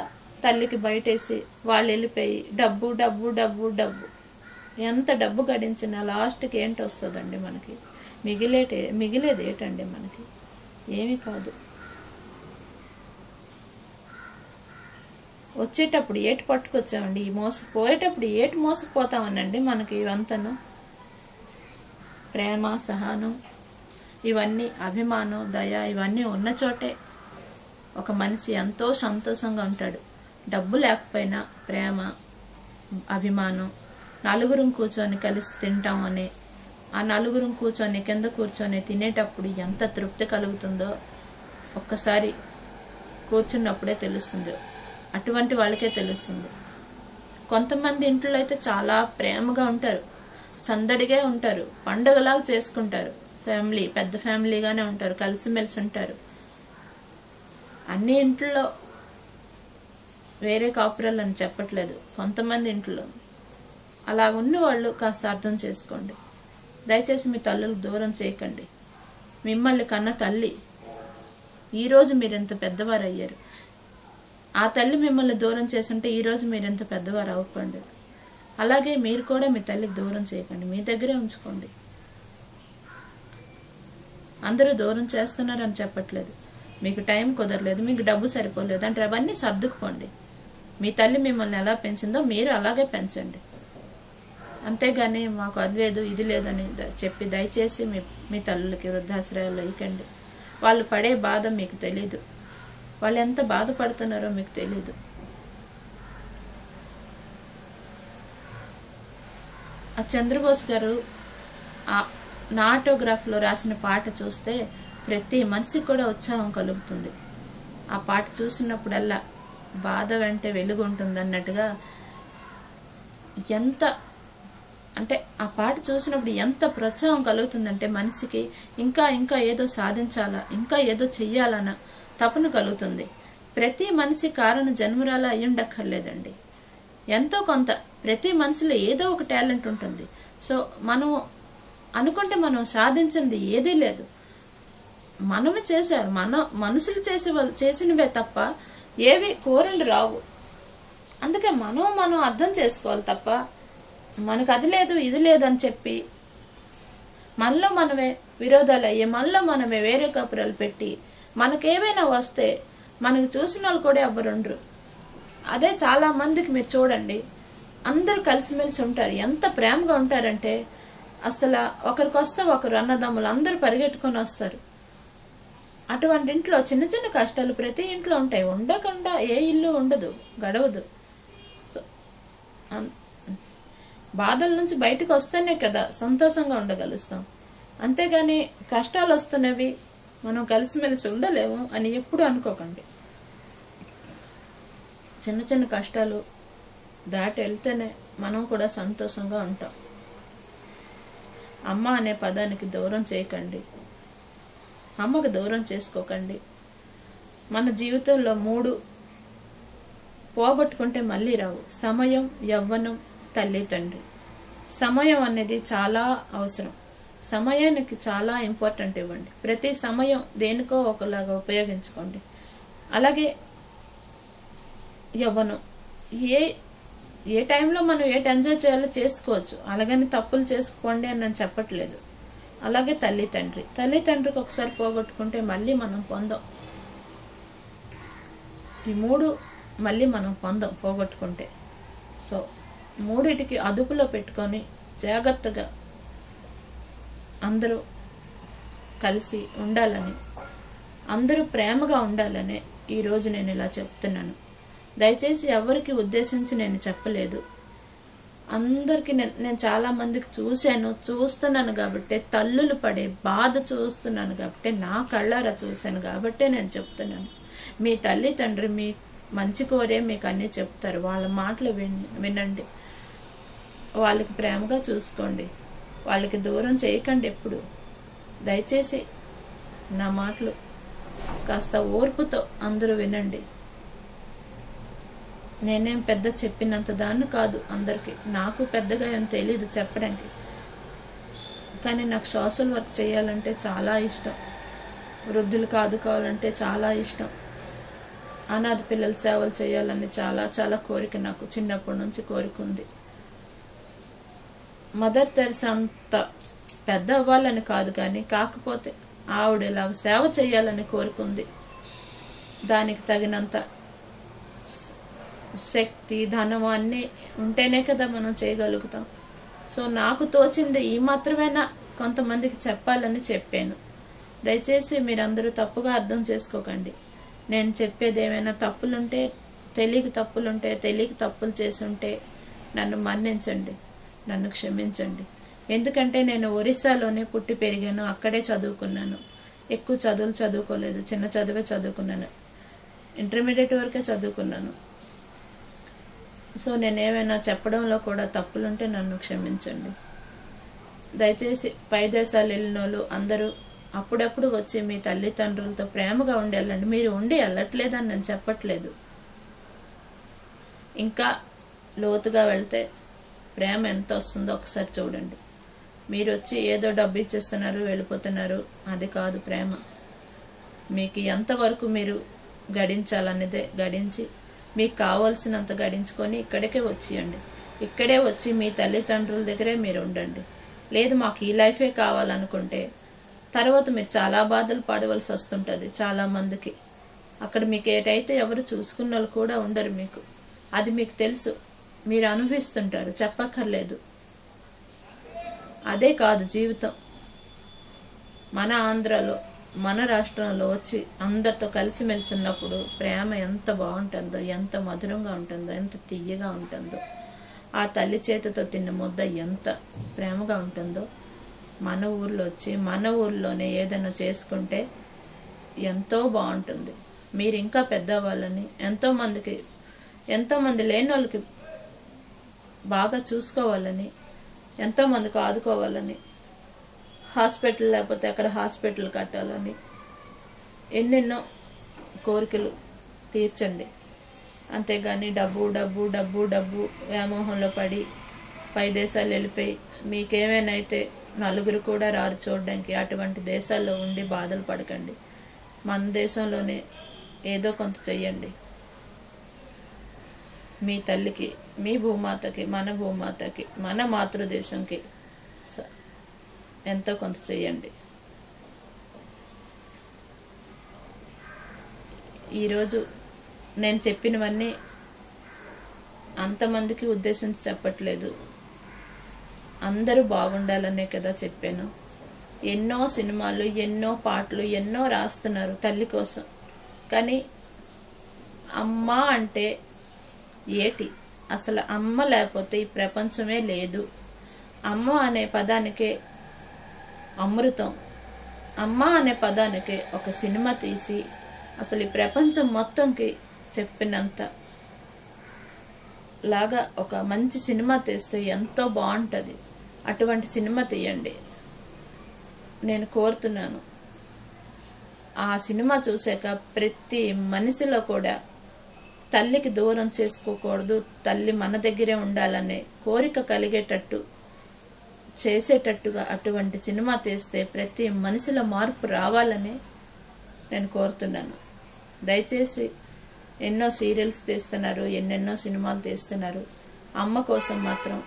తల్లికి బయటేసి వాళ్ళు వెళ్ళిపోయి డబ్బు డబ్బు డబ్బు డబ్బు, ఎంత డబ్బు గడించినా లాస్ట్కి ఏంటి వస్తుందండి మనకి? మిగిలేది ఏంటండి మనకి? ఏమీ కాదు. వచ్చేటప్పుడు ఏటి పట్టుకొచ్చామండి, పోయేటప్పుడు ఏటి మోసపోతామనండి మనకి. ఇవంతను ప్రేమ, సహనం, ఇవన్నీ అభిమానం, దయ ఇవన్నీ ఉన్న చోటే ఒక మనిషి ఎంతో సంతోషంగా ఉంటాడు. డబ్బు లేకపోయినా ప్రేమ, అభిమానం, నలుగురం కూర్చొని కలిసి తింటాం అనే ఆ నలుగురం కూర్చొని కింద కూర్చొని తినేటప్పుడు ఎంత తృప్తి కలుగుతుందో ఒక్కసారి కూర్చున్నప్పుడే తెలుస్తుంది. అటువంటి వాళ్ళకే తెలుస్తుంది. కొంతమంది ఇంట్లో అయితే చాలా ప్రేమగా ఉంటారు, సందడిగా ఉంటారు, పండుగలాగా చేసుకుంటారు. ఫ్యామిలీ పెద్ద ఫ్యామిలీగానే ఉంటారు, కలిసిమెలిసి ఉంటారు. అన్ని ఇంట్లో వేరే కాపురాలు అని చెప్పట్లేదు, కొంతమంది ఇంట్లో అలా ఉన్న వాళ్ళు కాస్త అర్థం చేసుకోండి. దయచేసి మీ తల్లులకు దూరం చేయకండి. మిమ్మల్ని కన్న తల్లి ఈరోజు మీరు ఎంత పెద్దవారు అయ్యారు. ఆ తల్లి మిమ్మల్ని దూరం చేస్తుంటే ఈరోజు మీరు ఎంత పెద్దవారు అవ్వకండి. అలాగే మీరు కూడా మీ తల్లికి దూరం చేయకండి, మీ దగ్గరే ఉంచుకోండి. అందరూ దూరం చేస్తున్నారని చెప్పట్లేదు. మీకు టైం కుదరలేదు, మీకు డబ్బు సరిపోలేదు అంటే అవన్నీ సర్దుకుపోండి. మీ తల్లి మిమ్మల్ని ఎలా పెంచిందో మీరు అలాగే పెంచండి. అంతేగాని మాకు అది లేదు ఇది లేదని చెప్పి దయచేసి మీ తల్లులకి వృద్ధాశ్రయాల్లో ఇవ్వకండి. వాళ్ళు పడే బాధ మీకు తెలీదు, వాళ్ళు ఎంత బాధపడుతున్నారో మీకు తెలీదు. ఆ చంద్రబోస్ గారు నా ఆటోగ్రాఫ్లో రాసిన పాట చూస్తే ప్రతి మనిషికి కూడా ఉత్సాహం కలుగుతుంది. ఆ పాట చూసినప్పుడల్లా బాధ వెంటే వెలుగు ఉంటుంది అన్నట్టుగా ఎంత అంటే ఆ పాట చూసినప్పుడు ఎంత ప్రోత్సాహం కలుగుతుందంటే మనిషికి ఇంకా ఇంకా ఏదో సాధించాలా, ఇంకా ఏదో చెయ్యాలన్న తపన కలుగుతుంది. ప్రతి మనిషి కారణ జన్మరాల అయ్యుండక్కర్లేదండి. ఎంతో కొంత ప్రతి మనిషిలో ఏదో ఒక టాలెంట్ ఉంటుంది. సో మనం అనుకుంటే మనం సాధించింది ఏదీ లేదు. మనమే చేశారు, మనుషులు చేసినవే తప్ప ఏవి కూరలు రావు. అందుకే మనం అర్థం చేసుకోవాలి తప్ప మనకు అది లేదు ఇది లేదు అని చెప్పి మనలో మనమే విరోధాలు అయ్యి మనలో మనమే వేరే కపురాలు పెట్టి మనకేమైనా వస్తే మనకు చూసిన వాళ్ళు కూడా ఎవ్వరుండరు. అదే చాలా మందికి మీరు చూడండి, అందరూ కలిసిమెలిసి ఉంటారు, ఎంత ప్రేమగా ఉంటారంటే అసలు ఒకరికి వస్తే ఒకరు అన్నదమ్ములు అందరూ పరిగెట్టుకొని వస్తారు. అటువంటి ఇంట్లో చిన్న చిన్న కష్టాలు ప్రతి ఇంట్లో ఉంటాయి, ఉండకుండా ఏ ఇల్లు ఉండదు, గడవదు. సో బాధల నుంచి బయటకు వస్తేనే కదా సంతోషంగా ఉండగలుగుతాం. అంతేగాని కష్టాలు వస్తున్నవి మనం కలిసిమెలిసి ఉండలేము అని ఎప్పుడు అనుకోకండి. చిన్న చిన్న కష్టాలు దాటి వెళ్తేనే మనం కూడా సంతోషంగా ఉంటాం. అమ్మ అనే పదానికి దూరం చేయకండి, అమ్మకు దూరం చేసుకోకండి. మన జీవితంలో 3 పోగొట్టుకుంటే మళ్ళీ రావు: సమయం, యవ్వనం, తల్లి తండ్రి. సమయం అనేది చాలా అవసరం, సమయానికి చాలా ఇంపార్టెంట్ ఇవ్వండి. ప్రతి సమయం దేనికో ఒకలాగా ఉపయోగించుకోండి. అలాగే యవ్వనం, ఏ టైంలో మనం ఏటి ఎంజాయ్ చేయాలో చేసుకోవచ్చు, అలాగని తప్పులు చేసుకోండి అని నేను చెప్పట్లేదు. అలాగే తల్లి తండ్రికి ఒకసారి పోగొట్టుకుంటే మళ్ళీ మనం పొందాం. ఈ 3 మళ్ళీ మనం పొందాం పోగొట్టుకుంటే. సో 3టికి అదుపులో పెట్టుకొని జాగ్రత్తగా అందరూ కలిసి ఉండాలని, అందరూ ప్రేమగా ఉండాలని ఈరోజు నేను ఇలా చెప్తున్నాను. దయచేసి ఎవరికి ఉద్దేశించి నేను చెప్పలేదు. అందరికీ నేను చాలా మందికి చూస్తున్నాను కాబట్టి, తల్లులు పడే బాధ చూస్తున్నాను కాబట్టి, నా కళ్ళారా చూశాను కాబట్టి నేను చెప్తున్నాను. మీ తల్లి తండ్రి మీ మంచి కోరే మీకు అన్నీ చెప్తారు, వాళ్ళ మాటలు వినండి, వాళ్ళకి ప్రేమగా చూసుకోండి, వాళ్ళకి దూరం చేయకండి ఎప్పుడు. దయచేసి నా మాటలు కాస్త ఓర్పుతో అందరూ వినండి. నేనేం పెద్ద చెప్పినంత దాన్ని కాదు, అందరికీ నాకు పెద్దగా ఏం తెలీదు చెప్పడానికి, కానీ నాకు సోషల్ వర్క్ చేయాలంటే చాలా ఇష్టం, వృద్ధులకు ఆదుకోవాలంటే చాలా ఇష్టం, అనాథ పిల్లల సేవలు చేయాలని చాలా చాలా కోరిక, నాకు చిన్నప్పటి నుంచి కోరిక ఉంది. మదర్ తెరెసా అంత పెద్ద అవ్వాలని కాదు, కానీ కాకపోతే ఆవిడ ఇలాగ సేవ చేయాలని కోరుకుంది. దానికి తగినంత శక్తి, ధనం అన్నీ ఉంటేనే కదా మనం చేయగలుగుతాం. సో నాకు తోచింది ఈ మాత్రమేనా కొంతమందికి చెప్పాలని చెప్పాను. దయచేసి మీరందరూ తప్పుగా అర్థం చేసుకోకండి. నేను చెప్పేది ఏమైనా తప్పులుంటే, తెలియక తప్పులు చేసి ఉంటే నన్ను మన్నించండి, నన్ను క్షమించండి. ఎందుకంటే నేను ఒరిస్సాలోనే పుట్టి పెరిగాను, అక్కడే చదువుకున్నాను. ఎక్కువ చదువుకోలేదు, చిన్న చదువే చదువుకున్నాను, ఇంటర్మీడియట్ వరకే చదువుకున్నాను. సో నేనేమైనా చెప్పడంలో కూడా తప్పులుంటే నన్ను క్షమించండి. దయచేసి పై దేశాలు వెళ్ళిన వాళ్ళు అందరూ అప్పుడప్పుడు వచ్చి మీ తల్లిదండ్రులతో ప్రేమగా ఉండి వెళ్ళండి. మీరు ఉండి వెళ్ళట్లేదని నేను చెప్పట్లేదు, ఇంకా లోతుగా వెళ్తే ప్రేమ ఎంత వస్తుందో ఒకసారి చూడండి. మీరు వచ్చి ఏదో డబ్బు ఇచ్చేస్తున్నారు వెళ్ళిపోతున్నారు, అది కాదు ప్రేమ. మీకు ఎంతవరకు మీరు గడించాలనేదే గడించి, మీకు కావాల్సినంత గడించుకొని ఇక్కడికే వచ్చేయండి. ఇక్కడే వచ్చి మీ తల్లిదండ్రుల దగ్గరే మీరు ఉండండి. లేదు మాకు ఈ లైఫే కావాలనుకుంటే తర్వాత మీరు చాలా బాధలు పడవలసి వస్తుంటుంది చాలామందికి. అక్కడ మీకు ఏటైతే ఎవరు చూసుకున్న వాళ్ళు కూడా ఉండరు మీకు, అది మీకు తెలుసు, మీరు అనుభవిస్తుంటారు, చెప్పక్కర్లేదు. అదే కాదు జీవితం. మన ఆంధ్రాలో, మన రాష్ట్రంలో వచ్చి అందరితో కలిసిమెలిసి ఉన్నప్పుడు ప్రేమ ఎంత బాగుంటుందో, ఎంత మధురంగా ఉంటుందో, ఎంత తీయగా ఉంటుందో, ఆ తల్లి చేతితో తిన్న ముద్ద ఎంత ప్రేమగా ఉంటుందో, మన ఊర్లో వచ్చి మన ఊర్లోనే ఏదైనా చేసుకుంటే ఎంతో బాగుంటుంది. మీరు ఇంకా పెద్దవాళ్ళని, ఎంతోమంది లేని వాళ్ళకి బాగా చూసుకోవాలని, ఎంతోమందికి ఆదుకోవాలని, హాస్పిటల్ లేకపోతే అక్కడ హాస్పిటల్ కట్టాలని ఎన్నెన్నో కోరికలు తీర్చండి. అంతేగాని డబ్బు డబ్బు డబ్బు డబ్బు వ్యామోహంలో పడి పై దేశాలు వెళ్ళిపోయి మీకేమైనా అయితే నలుగురు కూడా రారు చూడడానికి. అటువంటి దేశాల్లో ఉండి బాధలు పడకండి. మన దేశంలోనే ఏదో కొంత చెయ్యండి. మీ తల్లికి, మీ భూమాతకి, మన భూమాతకి, మన మాతృదేశంకి ఎంతో కొంత చెయ్యండి. ఈరోజు నేను చెప్పినవన్నీ అంతమందికి ఉద్దేశించి చెప్పట్లేదు, అందరూ బాగుండాలనే కదా చెప్పాను. ఎన్నో సినిమాలు, ఎన్నో పాటలు, ఎన్నో రాస్తున్నారు తల్లి కోసం. కానీ అమ్మ అంటే ఏటి? అసలు అమ్మ లేకపోతే ఈ ప్రపంచమే లేదు. అమ్మ అనే పదానికే అమృతం, అమ్మ అనే పదానికే ఒక సినిమా తీసి అసలు ఈ ప్రపంచం మొత్తంకి చెప్పినంత లాగా ఒక మంచి సినిమా తీస్తే ఎంతో బాగుంటుంది. అటువంటి సినిమా తీయండి నేను కోరుతున్నాను. ఆ సినిమా చూసాక ప్రతి మనిషిలో కూడా తల్లికి దూరం చేసుకోకూడదు, తల్లి మన దగ్గరే ఉండాలనే కోరిక కలిగేటట్టు చేసేటట్టుగా అటువంటి సినిమా తీస్తే ప్రతి మనిషిలో మార్పు రావాలని నేను కోరుతున్నాను. దయచేసి ఎన్నో సీరియల్స్ తీస్తున్నారు, ఎన్నెన్నో సినిమాలు తీస్తున్నారు. అమ్మ కోసం మాత్రం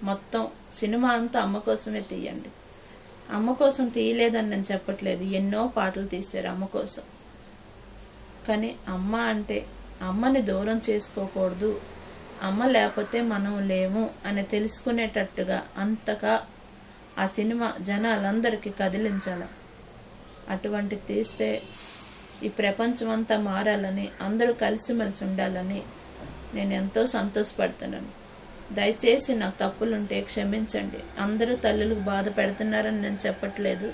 మొత్తం సినిమా అంతా అమ్మ కోసమే తీయండి. అమ్మ కోసం తీయలేదని నేను చెప్పట్లేదు, ఎన్నో పాటలు తీశారు అమ్మ కోసం. కానీ అమ్మ అంటే అమ్మని దూరం చేసుకోకూడదు, అమ్మ లేకపోతే మనం లేము అని తెలుసుకునేటట్టుగా అంతగా ఆ సినిమా జనాలందరికీ కదిలించాలి. అటువంటి తీస్తే ఈ ప్రపంచం అంతా మారాలని, అందరూ కలిసిమెలిసి ఉండాలని నేను ఎంతో సంతోషపడుతున్నాను. దయచేసి నాకు తప్పులుంటే క్షమించండి. అందరూ తల్లులకు బాధ పెడుతున్నారని నేను చెప్పట్లేదు,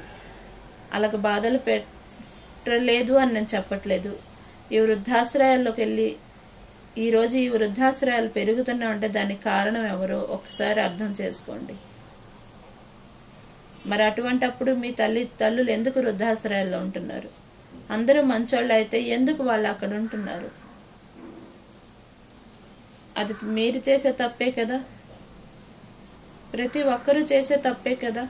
అలాగ బాధలు పెట్టలేదు అని నేను చెప్పట్లేదు. ఈ వృద్ధాశ్రయాల్లోకి వెళ్ళి ఈరోజు ఈ వృద్ధాశ్రయాలు పెరుగుతున్నా ఉంటే దానికి కారణం ఎవరో ఒకసారి అర్థం చేసుకోండి. మరి అటువంటప్పుడు మీ తల్లులు ఎందుకు వృద్ధాశ్రయాల్లో ఉంటున్నారు? అందరూ మంచోళ్ళు అయితే ఎందుకు వాళ్ళు అక్కడ ఉంటున్నారు? అది మీరు చేసే తప్పే కదా, ప్రతి ఒక్కరూ చేసే తప్పే కదా.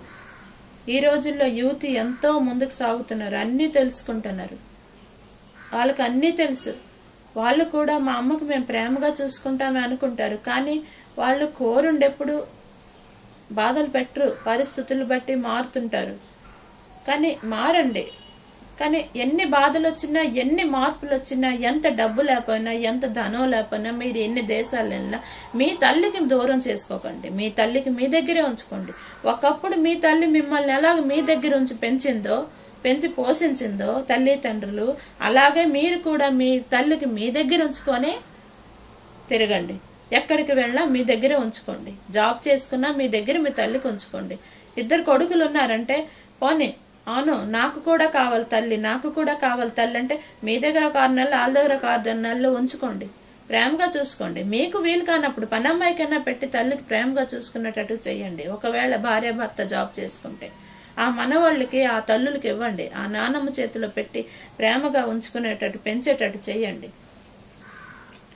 ఈ రోజుల్లో యూత్ ఎంతో ముందుకు సాగుతున్నారు, అన్నీ తెలుసుకుంటున్నారు, వాళ్ళకి అన్నీ తెలుసు. వాళ్ళు కూడా మా అమ్మకు మేము ప్రేమగా చూసుకుంటామే అనుకుంటారు. కానీ వాళ్ళు కోరుండెప్పుడు బాధలు పెట్టరు, పరిస్థితులు బట్టి మారుతుంటారు. కానీ మారండి. కానీ ఎన్ని బాధలు వచ్చినా, ఎన్ని మార్పులు వచ్చినా, ఎంత డబ్బు లేకపోయినా, ఎంత ధనం లేకపోయినా, మీరు ఎన్ని దేశాలు వెళ్ళినా మీ తల్లికి దూరం చేసుకోకండి. మీ తల్లికి మీ దగ్గరే ఉంచుకోండి. ఒకప్పుడు మీ తల్లి మిమ్మల్ని ఎలాగ మీ దగ్గర ఉంచి పెంచి పోషించిందో తల్లిదండ్రులు, అలాగే మీరు కూడా మీ తల్లికి మీ దగ్గర ఉంచుకొని తిరగండి. ఎక్కడికి వెళ్ళినా మీ దగ్గరే ఉంచుకోండి. జాబ్ చేసుకున్నా మీ దగ్గర మీ తల్లికి ఉంచుకోండి. 2 కొడుకులు ఉన్నారంటే పోనీ అవును నాకు కూడా కావాలి తల్లి, నాకు కూడా కావాలి తల్లి అంటే మీ దగ్గర ఒక 6 నెలలు, వాళ్ళ దగ్గర ఒక 6 నెలలు ఉంచుకోండి. ప్రేమగా చూసుకోండి. మీకు వీలు కానప్పుడు పనమ్మాయికైనా పెట్టి తల్లికి ప్రేమగా చూసుకునేటట్టు చెయ్యండి. ఒకవేళ భార్య భర్త జాబ్ చేసుకుంటే ఆ మనవాళ్ళకి, ఆ తల్లులకి ఇవ్వండి. ఆ నానమ్మ చేతిలో పెట్టి ప్రేమగా ఉంచుకునేటట్టు, పెంచేటట్టు చెయ్యండి.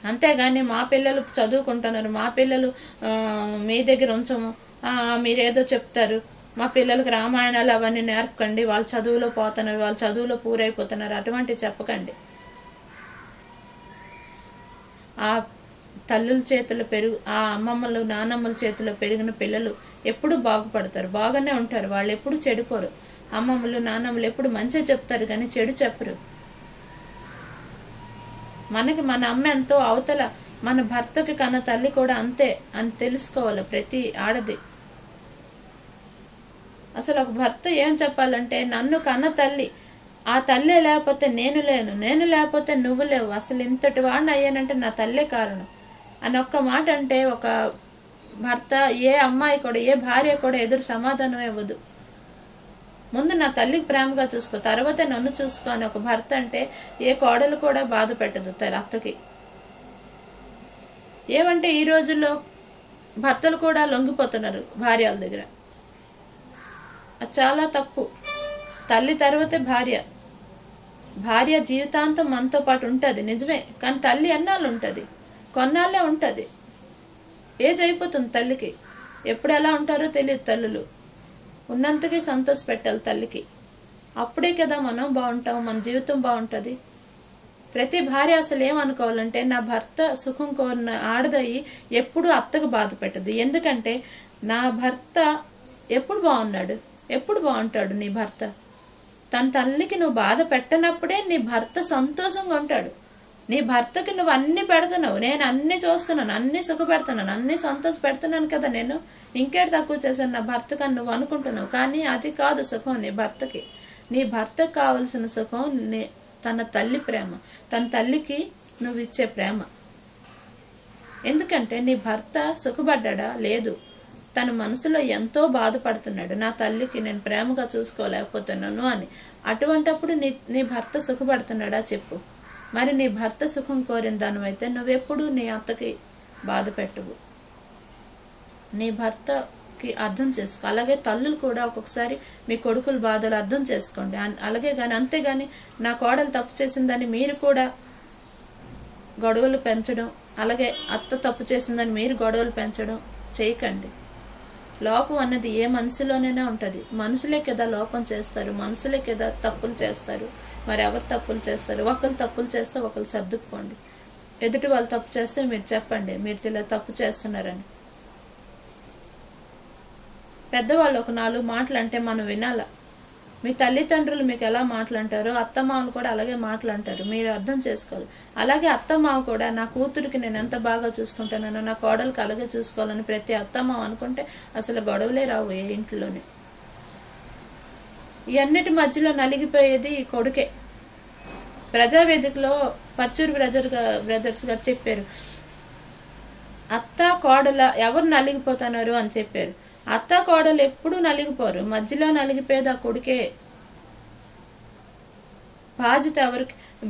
అంతేగాని మా పిల్లలు చదువుకుంటున్నారు, మా పిల్లలు మీ దగ్గర ఉంచము, మీరేదో చెప్తారు, మా పిల్లలకు రామాయణాలు అవన్నీ నేర్పకండి, వాళ్ళు చదువులో పోతున్నారు, వాళ్ళు చదువులో పూరైపోతున్నారు, అటువంటివి చెప్పకండి. ఆ తల్లుల చేతిలో ఆ అమ్మమ్మలు నానమ్మల చేతిలో పెరిగిన పిల్లలు ఎప్పుడు బాగుపడతారు, బాగానే ఉంటారు. వాళ్ళు ఎప్పుడు చెడిపోరు. అమ్మమ్మలు నానమ్మలు ఎప్పుడు మంచిగా చెప్తారు కానీ చెడు చెప్పరు. మనకి మన అమ్మ ఎంతో అవతల, మన భర్తకి కన్న తల్లి కూడా అంతే అని తెలుసుకోవాలి ప్రతి ఆడది. అసలు ఒక భర్త ఏం చెప్పాలంటే, నన్ను కన్న తల్లి, ఆ తల్లే లేకపోతే నేను లేను, నేను లేకపోతే నువ్వు లేవు, అసలు ఇంతటి వాడిని అయ్యానంటే నా తల్లే కారణం అని ఒక్క మాట అంటే ఒక భర్త, ఏ అమ్మాయి కూడా, ఏ భార్య కూడా ఎదురు సమాధానం ఇవ్వదు. ముందు నా తల్లికి ప్రేమగా చూసుకో, తర్వాతే నన్ను చూసుకో అని ఒక భర్త అంటే ఏ కోడలు కూడా బాధ పెట్టదు అత్తకి. ఏమంటే ఈ రోజుల్లో భర్తలు కూడా లొంగిపోతున్నారు భార్యల దగ్గర. అది చాలా తప్పు. తల్లి తర్వాతే భార్య జీవితాంతం మనతో పాటు ఉంటుంది నిజమే, కానీ తల్లి ఎన్నాళ్ళు ఉంటుంది? కొన్నాళ్ళే ఉంటుంది. ఏజ్ అయిపోతుంది తల్లికి. ఎప్పుడు ఎలా ఉంటారో తెలియదు తల్లులు. ఉన్నంతకి సంతోష పెట్టాలి తల్లికి. అప్పుడే కదా మనం బాగుంటాం, మన జీవితం బాగుంటుంది. ప్రతి భార్య అసలు ఏమనుకోవాలంటే, నా భర్త సుఖం కోరిన ఆడదయ్యి ఎప్పుడు అత్తకు బాధ పెట్టదు. ఎందుకంటే నా భర్త ఎప్పుడు బాగున్నాడు, ఎప్పుడు బాగుంటాడు నీ భర్త. తన తల్లికి నువ్వు బాధ పెట్టనప్పుడే నీ భర్త సంతోషంగా ఉంటాడు. నీ భర్తకి నువ్వు అన్ని పెడుతున్నావు, నేను అన్ని చూస్తున్నాను, అన్ని సుఖ పెడుతున్నాను, అన్ని సంతోష పెడుతున్నాను కదా, నేను ఇంకేటి తక్కువ చేశాను నా భర్తకు అని నువ్వు అనుకుంటున్నావు. కానీ అది కాదు సుఖం నీ భర్తకి. నీ భర్తకు కావలసిన సుఖం తన తల్లి ప్రేమ, తన తల్లికి నువ్వు ఇచ్చే ప్రేమ. ఎందుకంటే నీ భర్త సుఖపడ్డా లేదు, తన మనసులో ఎంతో బాధపడుతున్నాడు, నా తల్లికి నేను ప్రేమగా చూసుకోలేకపోతున్నాను అని. అటువంటప్పుడు నీ భర్త సుఖపడుతున్నాడా చెప్పు. మరి నీ భర్త సుఖం కోరిన దానివైతే నువ్వెప్పుడు నీ అత్తకి బాధ పెట్టవు. నీ భర్తకి అర్థం చేసుకో. అలాగే తల్లులు కూడా ఒక్కొక్కసారి మీ కొడుకుల బాధలు అర్థం చేసుకోండి. అలాగే కానీ అంతేగాని నా కోడలు తప్పు చేసిందని మీరు కూడా గొడవలు పెంచడం, అలాగే అత్త తప్పు చేసిందని మీరు గొడవలు పెంచడం చేయకండి. లోపం అన్నది ఏ మనసులోనైనా ఉంటుంది. మనుషులే కదా లోపం చేస్తారు, మనుషులే కదా తప్పులు చేస్తారు. మరి ఎవరు తప్పులు చేస్తారు? ఒకరు తప్పులు చేస్తే ఒకరు సర్దుకుపోండి. ఎదుటి వాళ్ళు తప్పు చేస్తే మీరు చెప్పండి, మీరు ఇలా తప్పు చేస్తున్నారని. పెద్దవాళ్ళు ఒక 4 మాటలు అంటే మనం వినాల. మీ తల్లిదండ్రులు మీకు ఎలా మాటలంటారో అత్తమామలు కూడా అలాగే మాటలంటారు, మీరు అర్థం చేసుకోవాలి. అలాగే అత్తమామ కూడా నా కూతురికి నేను ఎంత బాగా చూసుకుంటానో నా కోడలికి అలాగే చూసుకోవాలని ప్రతి అత్తమామ అనుకుంటే అసలు గొడవలే రావు ఏ ఇంట్లోనే. ఇవన్నిటి మధ్యలో నలిగిపోయేది ఈ కొడుకే. ప్రజావేదికలో పర్చూరు బ్రదర్స్ గారు చెప్పారు, అత్త కోడల ఎవరు నలిగిపోతున్నారు అని చెప్పారు. అత్త కోడలు ఎప్పుడూ నలిగిపోరు, మధ్యలో నలిగిపోయేది ఆ కొడుకే.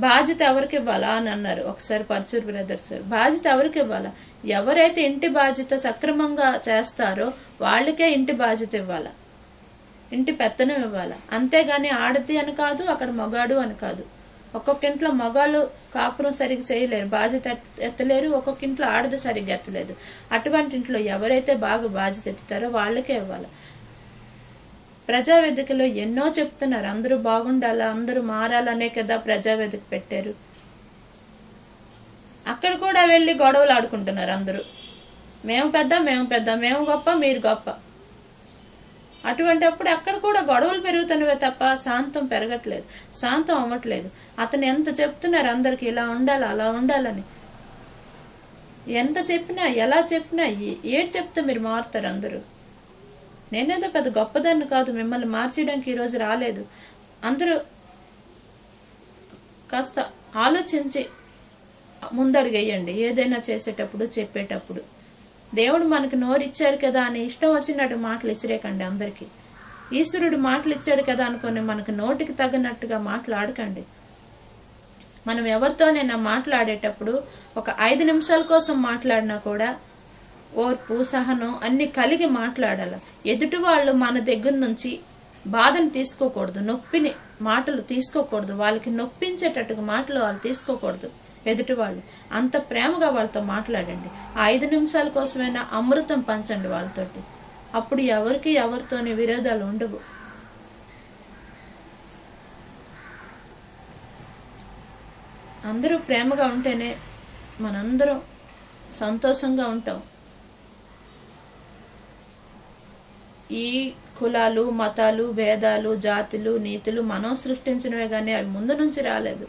బాధ్యత ఎవరికి ఇవ్వాలా అని అన్నారు ఒకసారి పర్చూరు బ్రదర్స్ గారు. బాధ్యత ఎవరికి ఇవ్వాలా? ఎవరైతే ఇంటి బాధ్యత సక్రమంగా చేస్తారో వాళ్ళకే ఇంటి బాధ్యత ఇవ్వాలా, ఇంటి పెత్తనం ఇవ్వాలా. అంతేగాని ఆడది అని కాదు, అక్కడ మగాడు అని కాదు. ఒక్కొక్క ఇంట్లో మగాళ్ళు కాపురం సరిగ్గా చేయలేరు, బాధ్యత ఎత్తలేరు. ఒక్కొక్క ఇంట్లో ఆడది సరిగ్గా ఎత్తలేదు. అటువంటి ఇంట్లో ఎవరైతే బాగా బాధ్యత ఎత్తుతారో వాళ్ళకే ఇవ్వాలి. ప్రజావేదికలో ఎన్నో చెప్తున్నారు, అందరూ బాగుండాలా, అందరూ మారాలనే కదా ప్రజావేదిక పెట్టారు. అక్కడ కూడా వెళ్ళి గొడవలు ఆడుకుంటున్నారు అందరూ. మేము పెద్ద, మేము గొప్ప, మీరు గొప్ప. అటువంటి అప్పుడు అక్కడ కూడా గొడవలు పెరుగుతున్నవే తప్ప శాంతం పెరగట్లేదు, శాంతం అవ్వట్లేదు. అతను ఎంత చెప్తున్నారు అందరికి ఇలా ఉండాలి అలా ఉండాలని. ఎంత చెప్పినా ఎలా చెప్పినా ఏడు చెప్తే మీరు మారుతారు అందరూ. నేనేదో పెద్ద గొప్పదాన్ని కాదు, మిమ్మల్ని మార్చడానికి ఈరోజు రాలేదు. అందరూ కాస్త ఆలోచించి ముందడుగేయండి ఏదైనా చేసేటప్పుడు చెప్పేటప్పుడు. దేవుడు మనకు నోరిచ్చారు కదా అని ఇష్టం వచ్చినట్టు మాటలు ఇసిరేకండి అందరికి. ఈశ్వరుడు మాటలు ఇచ్చాడు కదా అనుకొని మనకు నోటికి తగినట్టుగా మాట్లాడకండి. మనం ఎవరితోనైనా మాట్లాడేటప్పుడు ఒక 5 నిమిషాల కోసం మాట్లాడినా కూడా ఓర్పు సహనం అన్ని కలిగి మాట్లాడాలి. ఎదుటి వాళ్ళు మన దగ్గర నుంచి బాధను తీసుకోకూడదు, నొప్పిని మాటలు తీసుకోకూడదు, వాళ్ళకి నొప్పించేటట్టుగా మాటలు వాళ్ళు తీసుకోకూడదు. ఎదుటి వాళ్ళు అంత ప్రేమగా వాళ్ళతో మాట్లాడండి. 5 నిమిషాల కోసమైనా అమృతం పంచండి వాళ్ళతోటి. అప్పుడు ఎవరితోని విరోధాలు ఉండవు. అందరూ ప్రేమగా ఉంటేనే మనందరం సంతోషంగా ఉంటాం. ఈ కులాలు మతాలు భేదాలు జాతులు నీతులు మనం సృష్టించినవే కానీ అవి ముందు నుంచి రాలేదు.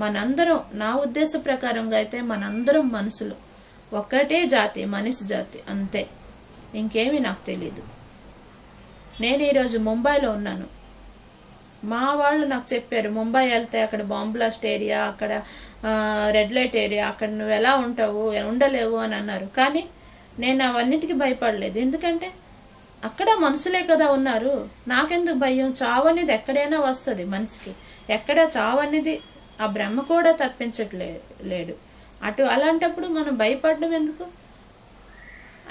మనందరం, నా ఉద్దేశ ప్రకారంగా అయితే మనందరం మనుషులు, ఒక్కటే జాతి, మనిషి జాతి, అంతే. ఇంకేమీ నాకు తెలీదు. నేను ఈరోజు ముంబైలో ఉన్నాను. మా వాళ్ళు నాకు చెప్పారు, ముంబై వెళ్తే అక్కడ బాంబ్ బ్లాస్ట్ ఏరియా, అక్కడ రెడ్ లైట్ ఏరియా, అక్కడ నువ్వు ఎలా ఉంటావు, ఉండలేవు అని అన్నారు. కానీ నేను అవన్నిటికీ భయపడలేదు. ఎందుకంటే అక్కడ మనుషులే కదా ఉన్నారు. నాకెందుకు భయం? చావు అనేది ఎక్కడైనా వస్తుంది మనిషికి. ఎక్కడ చావు అనేది ఆ బ్రహ్మ కూడా తప్పించట్లేడు. అలాంటప్పుడు మనం భయపడడం ఎందుకు?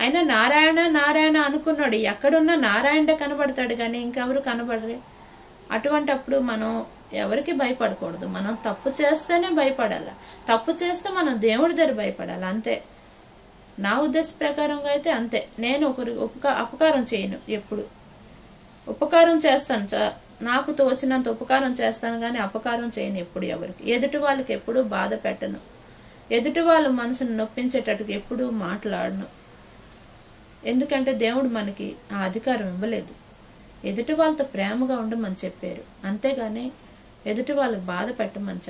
అయినా నారాయణ నారాయణ అనుకున్నాడు, ఎక్కడున్నా నారాయణే కనబడతాడు కానీ ఇంకెవరు కనబడరే. అటువంటప్పుడు మనం ఎవరికి భయపడకూడదు. మనం తప్పు చేస్తేనే భయపడాలి. తప్పు చేస్తే మనం దేవుడి దగ్గర భయపడాలి, అంతే. నా ఉద్దేశ ప్రకారంగా అయితే అంతే. నేను ఒకరికి అపకారం చేయను ఎప్పుడు. ఉపకారం చేస్తాను, నాకు తోచినంత ఉపకారం చేస్తాను, కానీ అపకారం చేయను ఎప్పుడు ఎవరికి. ఎదుటి వాళ్ళకి ఎప్పుడూ బాధ పెట్టను, ఎదుటి వాళ్ళ మనసును నొప్పించేటట్టుగా ఎప్పుడూ మాట్లాడను. ఎందుకంటే దేవుడు మనకి ఆ అధికారం ఇవ్వలేదు. ఎదుటి వాళ్ళతో ప్రేమగా ఉండమని చెప్పారు, అంతేగాని ఎదుటి వాళ్ళకి బాధ పెట్టమని